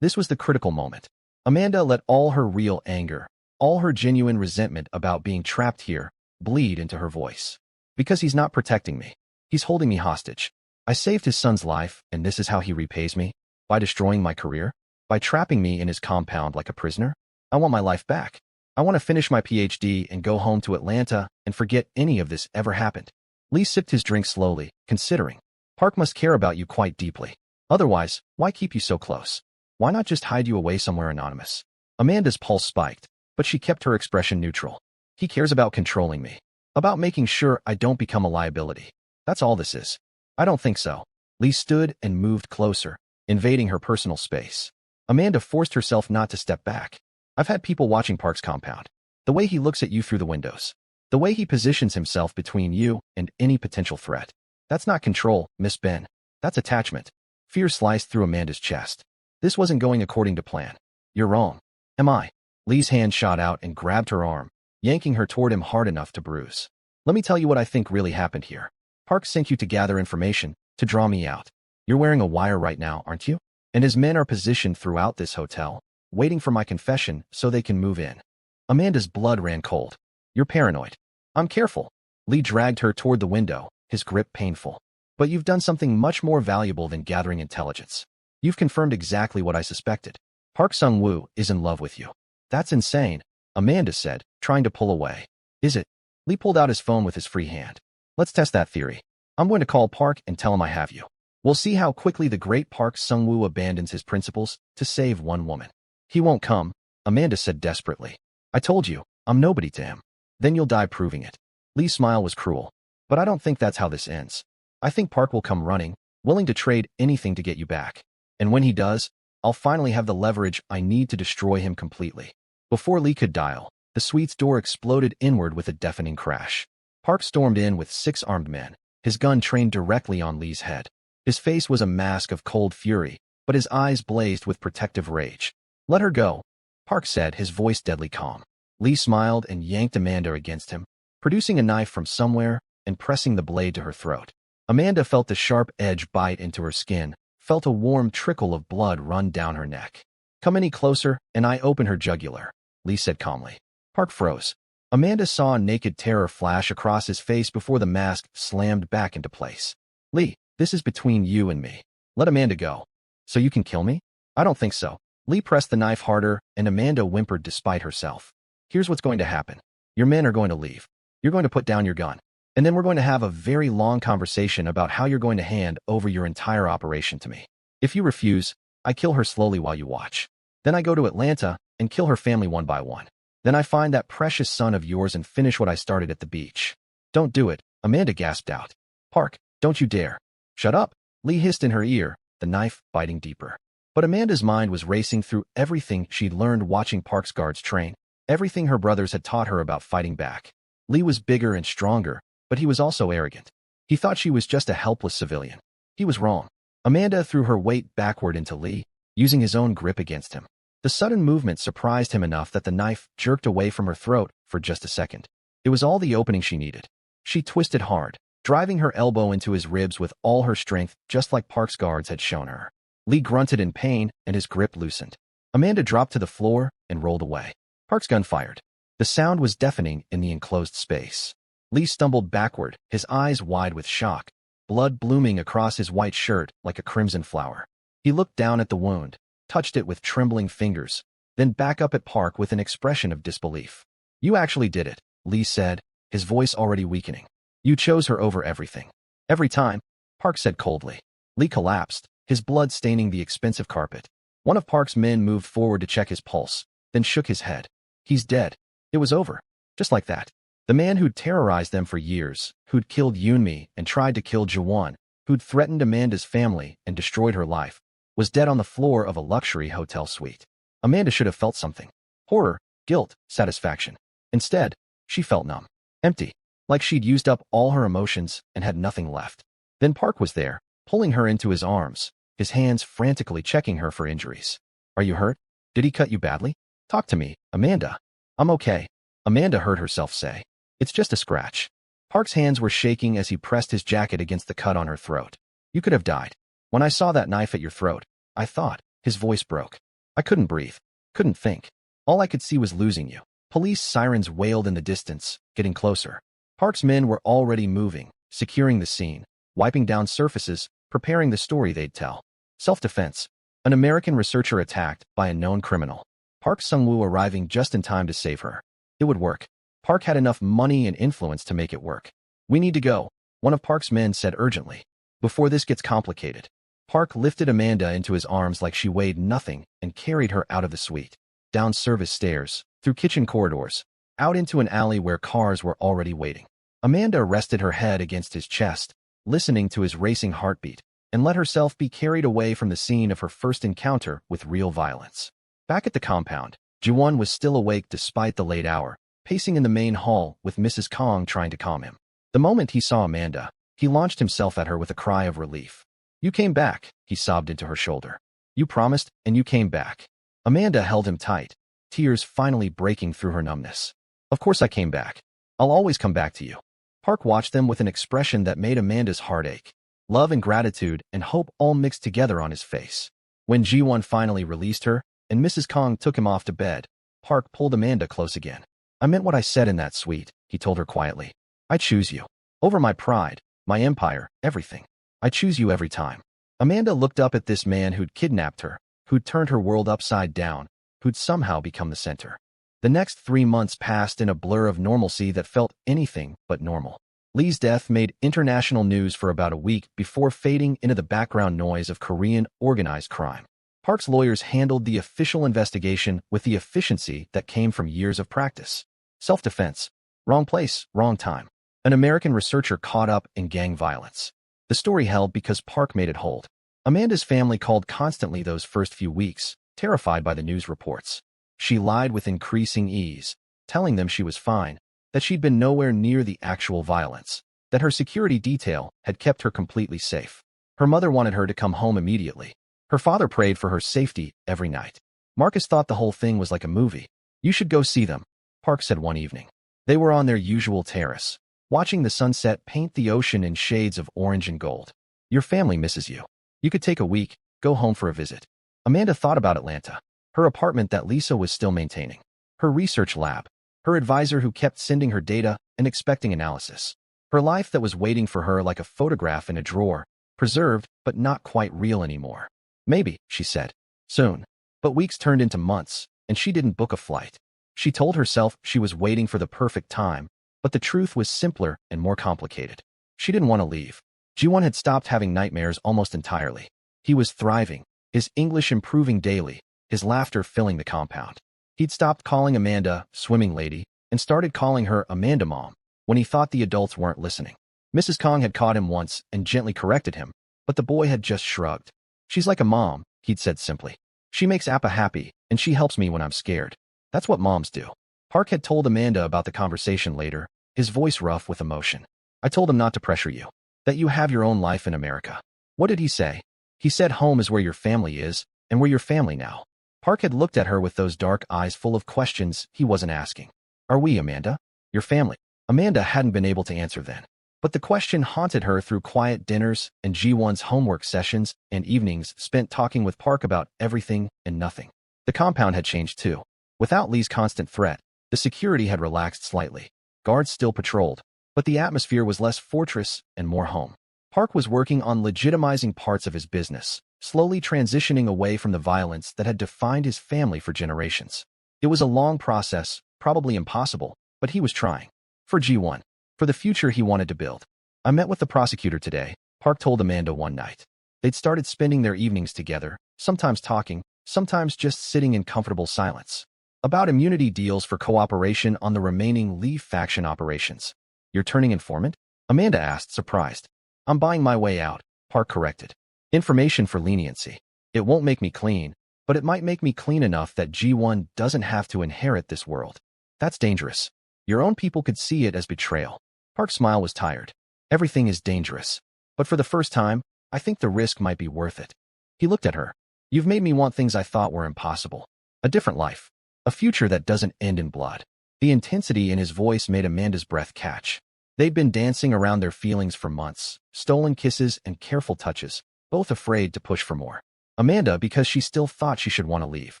This was the critical moment. Amanda let all her real anger, all her genuine resentment about being trapped here, bleed into her voice. Because he's not protecting me. He's holding me hostage. I saved his son's life, and this is how he repays me? By destroying my career? By trapping me in his compound like a prisoner? I want my life back. I want to finish my PhD and go home to Atlanta and forget any of this ever happened. Lee sipped his drink slowly, considering. Park must care about you quite deeply. Otherwise, why keep you so close? Why not just hide you away somewhere anonymous? Amanda's pulse spiked, but she kept her expression neutral. He cares about controlling me. About making sure I don't become a liability. That's all this is. I don't think so. Lee stood and moved closer, invading her personal space. Amanda forced herself not to step back. I've had people watching Park's compound. The way he looks at you through the windows. The way he positions himself between you and any potential threat. That's not control, Miss Ben. That's attachment. Fear sliced through Amanda's chest. This wasn't going according to plan. You're wrong. Am I? Lee's hand shot out and grabbed her arm, yanking her toward him hard enough to bruise. Let me tell you what I think really happened here. Park sent you to gather information, to draw me out. You're wearing a wire right now, aren't you? And his men are positioned throughout this hotel, waiting for my confession so they can move in. Amanda's blood ran cold. You're paranoid. I'm careful. Lee dragged her toward the window, his grip painful. But you've done something much more valuable than gathering intelligence. You've confirmed exactly what I suspected. Park Sung-woo is in love with you. That's insane, Amanda said, trying to pull away. Is it? Lee pulled out his phone with his free hand. Let's test that theory. I'm going to call Park and tell him I have you. We'll see how quickly the great Park Sung-woo abandons his principles to save one woman. He won't come, Amanda said desperately. I told you, I'm nobody to him. Then you'll die proving it. Lee's smile was cruel. But I don't think that's how this ends. I think Park will come running, willing to trade anything to get you back. And when he does, I'll finally have the leverage I need to destroy him completely. Before Lee could dial, the suite's door exploded inward with a deafening crash. Park stormed in with 6 armed men, his gun trained directly on Lee's head. His face was a mask of cold fury, but his eyes blazed with protective rage. Let her go, Park said, his voice deadly calm. Lee smiled and yanked Amanda against him, producing a knife from somewhere and pressing the blade to her throat. Amanda felt the sharp edge bite into her skin, felt a warm trickle of blood run down her neck. Come any closer, and I open her jugular, Lee said calmly. Park froze. Amanda saw a naked terror flash across his face before the mask slammed back into place. Lee, this is between you and me. Let Amanda go. So you can kill me? I don't think so. Lee pressed the knife harder, and Amanda whimpered despite herself. Here's what's going to happen. Your men are going to leave. You're going to put down your gun. And then we're going to have a very long conversation about how you're going to hand over your entire operation to me. If you refuse, I kill her slowly while you watch. Then I go to Atlanta and kill her family one by one. Then I find that precious son of yours and finish what I started at the beach. Don't do it, Amanda gasped out. Park, don't you dare. Shut up, Lee hissed in her ear, the knife biting deeper. But Amanda's mind was racing through everything she'd learned watching Park's guards train, everything her brothers had taught her about fighting back. Lee was bigger and stronger, but he was also arrogant. He thought she was just a helpless civilian. He was wrong. Amanda threw her weight backward into Lee, using his own grip against him. The sudden movement surprised him enough that the knife jerked away from her throat for just a second. It was all the opening she needed. She twisted hard, driving her elbow into his ribs with all her strength, just like Park's guards had shown her. Lee grunted in pain, and his grip loosened. Amanda dropped to the floor and rolled away. Park's gun fired. The sound was deafening in the enclosed space. Lee stumbled backward, his eyes wide with shock, blood blooming across his white shirt like a crimson flower. He looked down at the wound, touched it with trembling fingers, then back up at Park with an expression of disbelief. "You actually did it," Lee said, his voice already weakening. "You chose her over everything." "Every time," Park said coldly. Lee collapsed, his blood staining the expensive carpet. One of Park's men moved forward to check his pulse, then shook his head. "He's dead." It was over. Just like that. The man who'd terrorized them for years, who'd killed Yunmi and tried to kill Jawan, who'd threatened Amanda's family and destroyed her life, was dead on the floor of a luxury hotel suite. Amanda should have felt something. Horror, guilt, satisfaction. Instead, she felt numb. Empty. Like she'd used up all her emotions and had nothing left. Then Park was there, pulling her into his arms, his hands frantically checking her for injuries. "Are you hurt? Did he cut you badly? Talk to me, Amanda." "I'm okay," Amanda heard herself say. "It's just a scratch." Park's hands were shaking as he pressed his jacket against the cut on her throat. "You could have died. When I saw that knife at your throat, I thought," his voice broke. "I couldn't breathe, couldn't think. All I could see was losing you." Police sirens wailed in the distance, getting closer. Park's men were already moving, securing the scene, wiping down surfaces, preparing the story they'd tell. Self-defense. An American researcher attacked by a known criminal. Park Sung-woo arriving just in time to save her. It would work. Park had enough money and influence to make it work. "We need to go," one of Park's men said urgently. "Before this gets complicated." Park lifted Amanda into his arms like she weighed nothing and carried her out of the suite, down service stairs, through kitchen corridors, out into an alley where cars were already waiting. Amanda rested her head against his chest, listening to his racing heartbeat, and let herself be carried away from the scene of her first encounter with real violence. Back at the compound, Jiwon was still awake despite the late hour, pacing in the main hall with Mrs. Kong trying to calm him. The moment he saw Amanda, he launched himself at her with a cry of relief. "You came back," he sobbed into her shoulder. "You promised, and you came back." Amanda held him tight, tears finally breaking through her numbness. "Of course I came back. I'll always come back to you." Park watched them with an expression that made Amanda's heart ache. Love and gratitude and hope all mixed together on his face. When Jiwon finally released her, and Mrs. Kong took him off to bed, Park pulled Amanda close again. "I meant what I said in that suite," he told her quietly. "I choose you. Over my pride, my empire, everything. I choose you every time." Amanda looked up at this man who'd kidnapped her, who'd turned her world upside down, who'd somehow become the center. The next 3 months passed in a blur of normalcy that felt anything but normal. Lee's death made international news for about a week before fading into the background noise of Korean organized crime. Park's lawyers handled the official investigation with the efficiency that came from years of practice. Self-defense. Wrong place, wrong time. An American researcher caught up in gang violence. The story held because Park made it hold. Amanda's family called constantly those first few weeks, terrified by the news reports. She lied with increasing ease, telling them she was fine, that she'd been nowhere near the actual violence, that her security detail had kept her completely safe. Her mother wanted her to come home immediately. Her father prayed for her safety every night. Marcus thought the whole thing was like a movie. "You should go see them," Park said one evening. They were on their usual terrace, watching the sunset paint the ocean in shades of orange and gold. "Your family misses you. You could take a week, go home for a visit." Amanda thought about Atlanta, her apartment that Lisa was still maintaining, her research lab, her advisor who kept sending her data and expecting analysis, her life that was waiting for her like a photograph in a drawer, preserved but not quite real anymore. "Maybe," she said. "Soon." But weeks turned into months, and she didn't book a flight. She told herself she was waiting for the perfect time, but the truth was simpler and more complicated. She didn't want to leave. Jiwon had stopped having nightmares almost entirely. He was thriving, his English improving daily, his laughter filling the compound. He'd stopped calling Amanda swimming lady and started calling her Amanda Mom when he thought the adults weren't listening. Mrs. Kong had caught him once and gently corrected him, but the boy had just shrugged. "She's like a mom," he'd said simply. "She makes Appa happy, and she helps me when I'm scared. That's what moms do." Park had told Amanda about the conversation later, his voice rough with emotion. "I told him not to pressure you, that you have your own life in America." "What did he say?" "He said home is where your family is, and we're your family now." Park had looked at her with those dark eyes full of questions he wasn't asking. "Are we, Amanda? Your family?" Amanda hadn't been able to answer then. But the question haunted her through quiet dinners and G1's homework sessions and evenings spent talking with Park about everything and nothing. The compound had changed too. Without Lee's constant threat, the security had relaxed slightly. Guards still patrolled, but the atmosphere was less fortress and more home. Park was working on legitimizing parts of his business, slowly transitioning away from the violence that had defined his family for generations. It was a long process, probably impossible, but he was trying. For G1. For the future he wanted to build. I met with the prosecutor today, Park told Amanda one night. They'd started spending their evenings together, sometimes talking, sometimes just sitting in comfortable silence. About immunity deals for cooperation on the remaining Lee faction operations. You're turning informant? Amanda asked, surprised. I'm buying my way out, Park corrected. Information for leniency. It won't make me clean, but it might make me clean enough that G1 doesn't have to inherit this world. That's dangerous. Your own people could see it as betrayal. Park's smile was tired. Everything is dangerous. But for the first time, I think the risk might be worth it. He looked at her. You've made me want things I thought were impossible. A different life. A future that doesn't end in blood. The intensity in his voice made Amanda's breath catch. They'd been dancing around their feelings for months, stolen kisses and careful touches, both afraid to push for more. Amanda because she still thought she should want to leave.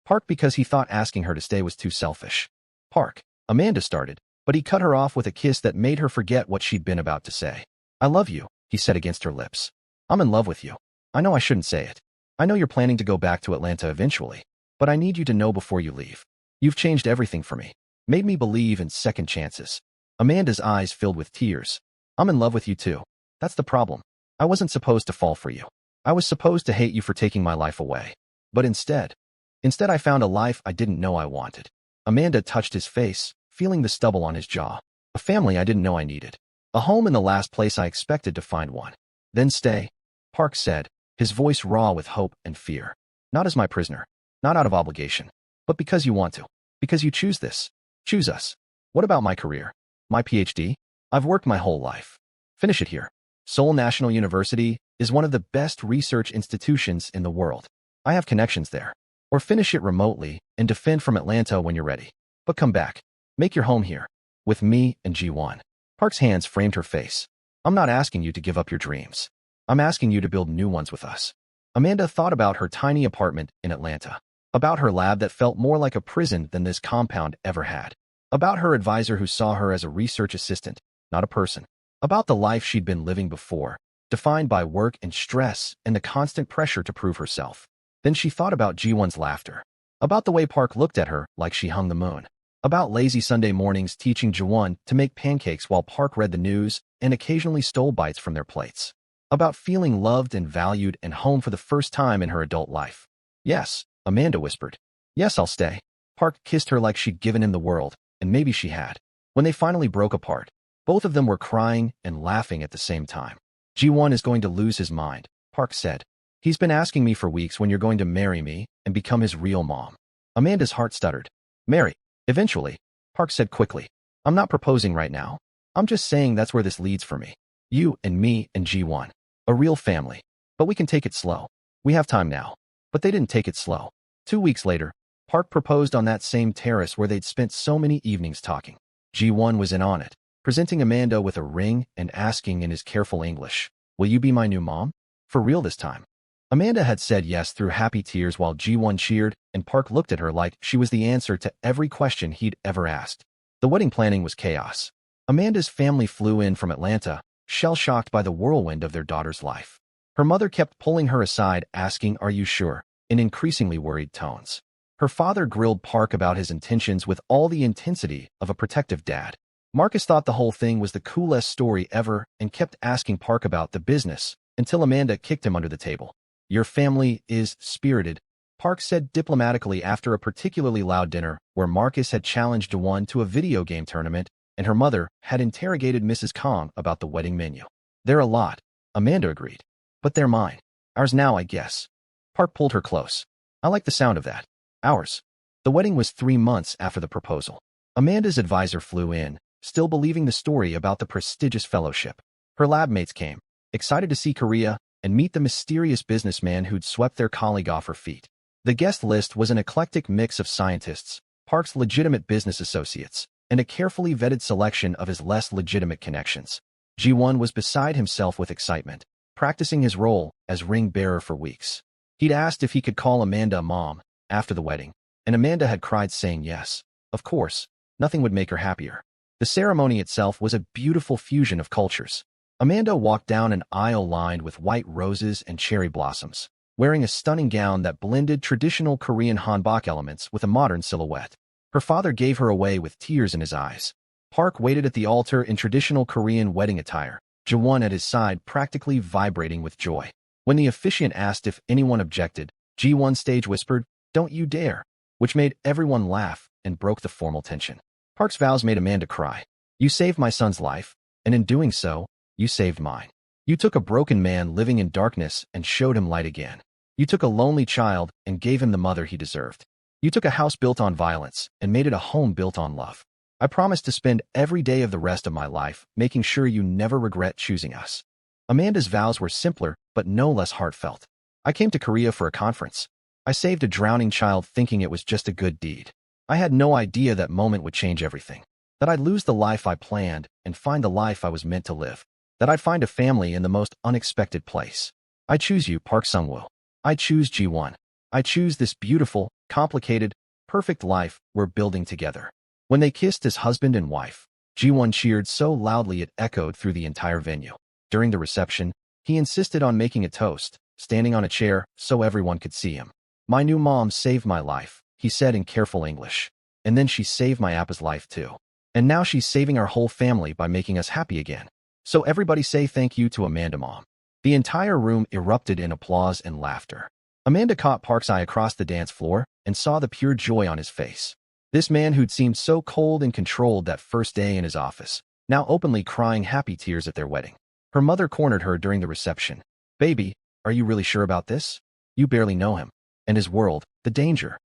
Park because he thought asking her to stay was too selfish. Park, Amanda started, but he cut her off with a kiss that made her forget what she'd been about to say. I love you, he said against her lips. I'm in love with you. I know I shouldn't say it. I know you're planning to go back to Atlanta eventually, but I need you to know before you leave. You've changed everything for me. Made me believe in second chances. Amanda's eyes filled with tears. I'm in love with you too. That's the problem. I wasn't supposed to fall for you. I was supposed to hate you for taking my life away. But instead I found a life I didn't know I wanted. Amanda touched his face, feeling the stubble on his jaw. A family I didn't know I needed. A home in the last place I expected to find one. Then stay, Park said, his voice raw with hope and fear. Not as my prisoner. Not out of obligation. But because you want to. Because you choose this. Choose us. What about my career? My PhD? I've worked my whole life. Finish it here. Seoul National University is one of the best research institutions in the world. I have connections there. Or finish it remotely and defend from Atlanta when you're ready. But come back. Make your home here. With me and G1. Park's hands framed her face. I'm not asking you to give up your dreams. I'm asking you to build new ones with us. Amanda thought about her tiny apartment in Atlanta. About her lab that felt more like a prison than this compound ever had. About her advisor who saw her as a research assistant, not a person. About the life she'd been living before, defined by work and stress and the constant pressure to prove herself. Then she thought about G1's laughter. About the way Park looked at her like she hung the moon. About lazy Sunday mornings teaching Ji-won to make pancakes while Park read the news and occasionally stole bites from their plates. About feeling loved and valued and home for the first time in her adult life. Yes, Amanda whispered. Yes, I'll stay. Park kissed her like she'd given him the world, and maybe she had. When they finally broke apart, both of them were crying and laughing at the same time. Ji-won is going to lose his mind, Park said. He's been asking me for weeks when you're going to marry me and become his real mom. Amanda's heart stuttered. Marry. Eventually, Park said quickly. I'm not proposing right now. I'm just saying that's where this leads for me. You and me and Ji-won. A real family. But we can take it slow. We have time now. But they didn't take it slow. 2 weeks later, Park proposed on that same terrace where they'd spent so many evenings talking. Ji-won was in on it, presenting Amanda with a ring and asking in his careful English, will you be my new mom? For real this time. Amanda had said yes through happy tears while Ji-won cheered, and Park looked at her like she was the answer to every question he'd ever asked. The wedding planning was chaos. Amanda's family flew in from Atlanta, shell-shocked by the whirlwind of their daughter's life. Her mother kept pulling her aside, asking, are you sure, in increasingly worried tones. Her father grilled Park about his intentions with all the intensity of a protective dad. Marcus thought the whole thing was the coolest story ever and kept asking Park about the business, until Amanda kicked him under the table. Your family is spirited, Park said diplomatically after a particularly loud dinner where Marcus had challenged Ji-won to a video game tournament and her mother had interrogated Mrs. Kong about the wedding menu. They're a lot, Amanda agreed. But they're mine. Ours now, I guess. Park pulled her close. I like the sound of that. Ours. The wedding was 3 months after the proposal. Amanda's advisor flew in, still believing the story about the prestigious fellowship. Her lab mates came, excited to see Korea and meet the mysterious businessman who'd swept their colleague off her feet. The guest list was an eclectic mix of scientists, Park's legitimate business associates, and a carefully vetted selection of his less legitimate connections. Ji-won was beside himself with excitement, practicing his role as ring bearer for weeks. He'd asked if he could call Amanda mom after the wedding, and Amanda had cried saying yes. Of course, nothing would make her happier. The ceremony itself was a beautiful fusion of cultures. Amanda walked down an aisle lined with white roses and cherry blossoms, wearing a stunning gown that blended traditional Korean hanbok elements with a modern silhouette. Her father gave her away with tears in his eyes. Park waited at the altar in traditional Korean wedding attire, Ji-won at his side practically vibrating with joy. When the officiant asked if anyone objected, Ji-won stage whispered, "Don't you dare," which made everyone laugh and broke the formal tension. Park's vows made Amanda cry. "You saved my son's life, and in doing so, you saved mine. You took a broken man living in darkness and showed him light again. You took a lonely child and gave him the mother he deserved. You took a house built on violence and made it a home built on love. I promise to spend every day of the rest of my life making sure you never regret choosing us." Amanda's vows were simpler, but no less heartfelt. "I came to Korea for a conference. I saved a drowning child thinking it was just a good deed. I had no idea that moment would change everything. That I'd lose the life I planned and find the life I was meant to live. That I'd find a family in the most unexpected place. I choose you, Park Sung-woo. I choose Ji-won. I choose this beautiful, complicated, perfect life we're building together." When they kissed as husband and wife, Ji-won cheered so loudly it echoed through the entire venue. During the reception, he insisted on making a toast, standing on a chair so everyone could see him. "My new mom saved my life," he said in careful English. "And then she saved my Appa's life too. And now she's saving our whole family by making us happy again. So everybody say thank you to Amanda mom." The entire room erupted in applause and laughter. Amanda caught Park's eye across the dance floor and saw the pure joy on his face. This man who'd seemed so cold and controlled that first day in his office, now openly crying happy tears at their wedding. Her mother cornered her during the reception. "Baby, are you really sure about this? You barely know him. And his world, the danger."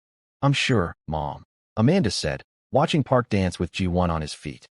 "I'm sure, Mom," Amanda said, watching Park dance with Ji-won on his feet.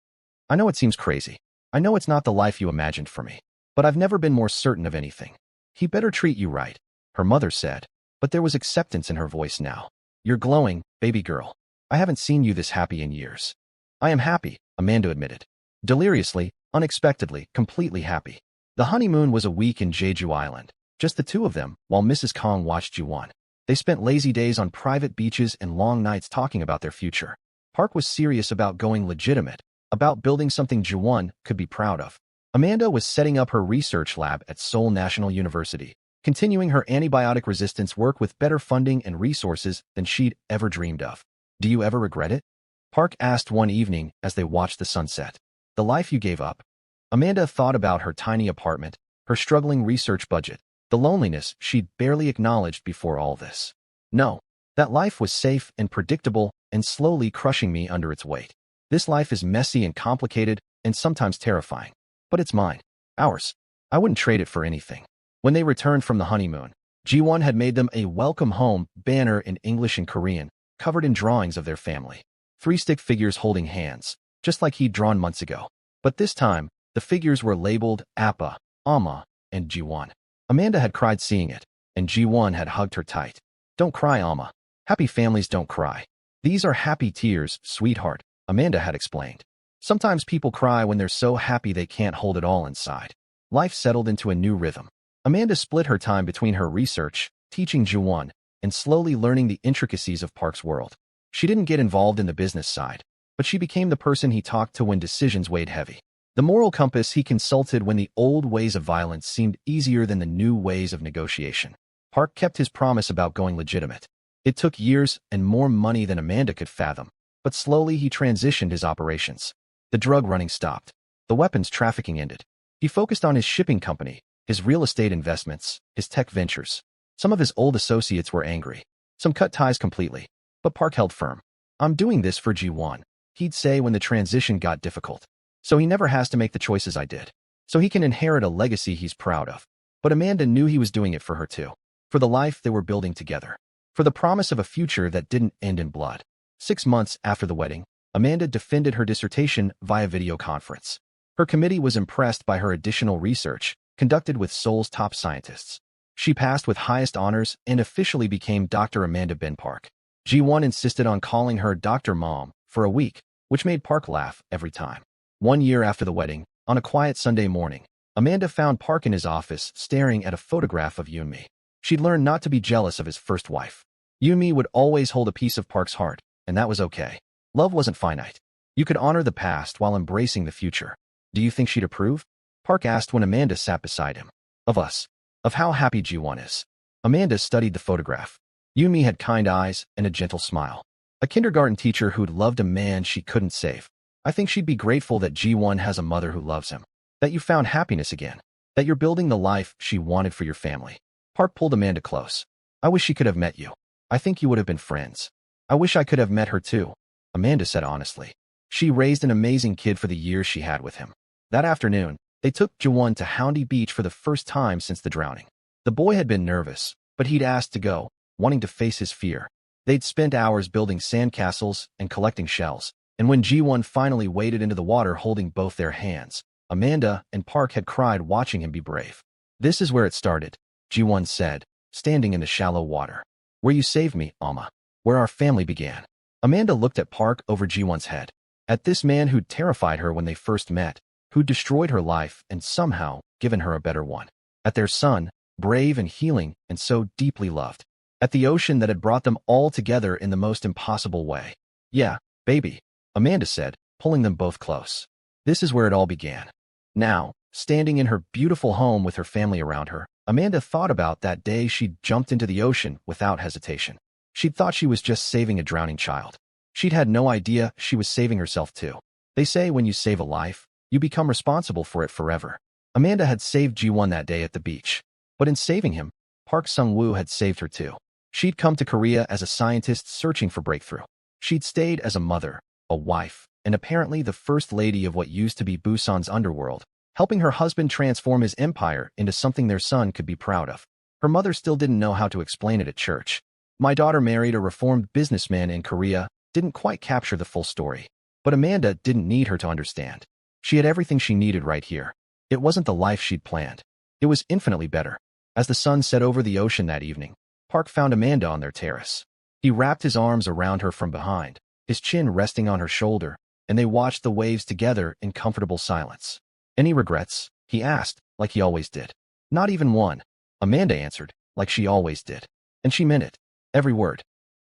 "I know it seems crazy. I know it's not the life you imagined for me. But I've never been more certain of anything. He better treat you right," her mother said, but there was acceptance in her voice now. "You're glowing, baby girl. I haven't seen you this happy in years." "I am happy," Amanda admitted. Deliriously, unexpectedly, completely happy. The honeymoon was a week in Jeju Island, just the two of them, while Mrs. Kong watched Ji-won. They spent lazy days on private beaches and long nights talking about their future. Park was serious about going legitimate, about building something Ji-won could be proud of. Amanda was setting up her research lab at Seoul National University, continuing her antibiotic resistance work with better funding and resources than she'd ever dreamed of. "Do you ever regret it?" Park asked one evening as they watched the sunset. "The life you gave up?" Amanda thought about her tiny apartment, her struggling research budget, the loneliness she'd barely acknowledged before all this. "No, that life was safe and predictable and slowly crushing me under its weight. This life is messy and complicated and sometimes terrifying. But it's mine. Ours. I wouldn't trade it for anything." When they returned from the honeymoon, Ji-won had made them a welcome home banner in English and Korean, covered in drawings of their family. 3 stick figures holding hands, just like he'd drawn months ago. But this time, the figures were labeled Appa, Amma, and Ji-won. Amanda had cried seeing it, and Ji-won had hugged her tight. "Don't cry, Amma. Happy families don't cry. These are happy tears, sweetheart," Amanda had explained. "Sometimes people cry when they're so happy they can't hold it all inside." Life settled into a new rhythm. Amanda split her time between her research, teaching Ji-won, and slowly learning the intricacies of Park's world. She didn't get involved in the business side, but she became the person he talked to when decisions weighed heavy. The moral compass he consulted when the old ways of violence seemed easier than the new ways of negotiation. Park kept his promise about going legitimate. It took years and more money than Amanda could fathom, but slowly he transitioned his operations. The drug running stopped. The weapons trafficking ended. He focused on his shipping company, his real estate investments, his tech ventures. Some of his old associates were angry. Some cut ties completely. But Park held firm. "I'm doing this for Ji-won," he'd say when the transition got difficult. "So he never has to make the choices I did. So he can inherit a legacy he's proud of." But Amanda knew he was doing it for her too. For the life they were building together. For the promise of a future that didn't end in blood. 6 months after the wedding, Amanda defended her dissertation via video conference. Her committee was impressed by her additional research, conducted with Seoul's top scientists. She passed with highest honors and officially became Dr. Amanda Ben Park. Ji-won insisted on calling her Dr. Mom for a week, which made Park laugh every time. 1 year after the wedding, on a quiet Sunday morning, Amanda found Park in his office staring at a photograph of Yunmi. She'd learned not to be jealous of his first wife. Yunmi would always hold a piece of Park's heart, and that was okay. Love wasn't finite. You could honor the past while embracing the future. Do you think she'd approve? Park asked when Amanda sat beside him. Of us. Of how happy Ji-won is. Amanda studied the photograph. Yunmi had kind eyes and a gentle smile. A kindergarten teacher who'd loved a man she couldn't save. I think she'd be grateful that Ji-won has a mother who loves him. That you found happiness again. That you're building the life she wanted for your family. Park pulled Amanda close. I wish she could have met you. I think you would have been friends. I wish I could have met her too, Amanda said honestly. She raised an amazing kid for the years she had with him. That afternoon, they took Ji-won to Houndy Beach for the first time since the drowning. The boy had been nervous, but he'd asked to go, wanting to face his fear. They'd spent hours building sandcastles and collecting shells, and when Ji-won finally waded into the water holding both their hands, Amanda and Park had cried watching him be brave. This is where it started, Ji-won said, standing in the shallow water. Where you saved me, Alma. Where our family began. Amanda looked at Park over Ji-won's head. At this man who'd terrified her when they first met, who'd destroyed her life and somehow given her a better one. At their son, brave and healing and so deeply loved. At the ocean that had brought them all together in the most impossible way. Yeah, baby, Amanda said, pulling them both close. This is where it all began. Now, standing in her beautiful home with her family around her, Amanda thought about that day she'd jumped into the ocean without hesitation. She'd thought she was just saving a drowning child. She'd had no idea she was saving herself too. They say when you save a life, you become responsible for it forever. Amanda had saved Ji-won that day at the beach. But in saving him, Park Sung-woo had saved her too. She'd come to Korea as a scientist searching for breakthrough. She'd stayed as a mother, a wife, and apparently the first lady of what used to be Busan's underworld, helping her husband transform his empire into something their son could be proud of. Her mother still didn't know how to explain it at church. My daughter married a reformed businessman in Korea, didn't quite capture the full story. But Amanda didn't need her to understand. She had everything she needed right here. It wasn't the life she'd planned. It was infinitely better. As the sun set over the ocean that evening, Park found Amanda on their terrace. He wrapped his arms around her from behind, his chin resting on her shoulder, and they watched the waves together in comfortable silence. Any regrets? He asked, like he always did. Not even one. Amanda answered, like she always did. And she meant it. Every word.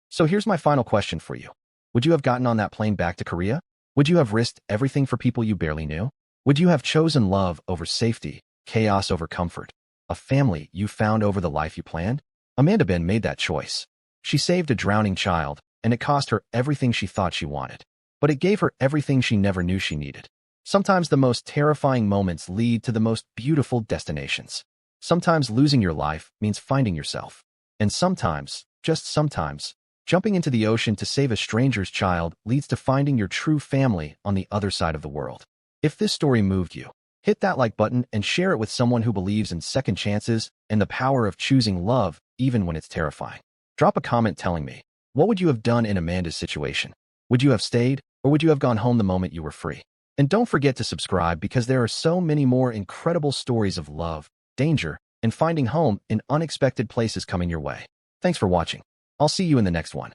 So here's my final question for you. Would you have gotten on that plane back to Korea? Would you have risked everything for people you barely knew? Would you have chosen love over safety, chaos over comfort, a family you found over the life you planned? Amanda Ben made that choice. She saved a drowning child, and it cost her everything she thought she wanted. But it gave her everything she never knew she needed. Sometimes the most terrifying moments lead to the most beautiful destinations. Sometimes losing your life means finding yourself. And sometimes, just sometimes, jumping into the ocean to save a stranger's child leads to finding your true family on the other side of the world. If this story moved you, hit that like button and share it with someone who believes in second chances and the power of choosing love even when it's terrifying. Drop a comment telling me, what would you have done in Amanda's situation? Would you have stayed, or would you have gone home the moment you were free? And don't forget to subscribe because there are so many more incredible stories of love, danger, and finding home in unexpected places coming your way. Thanks for watching. I'll see you in the next one.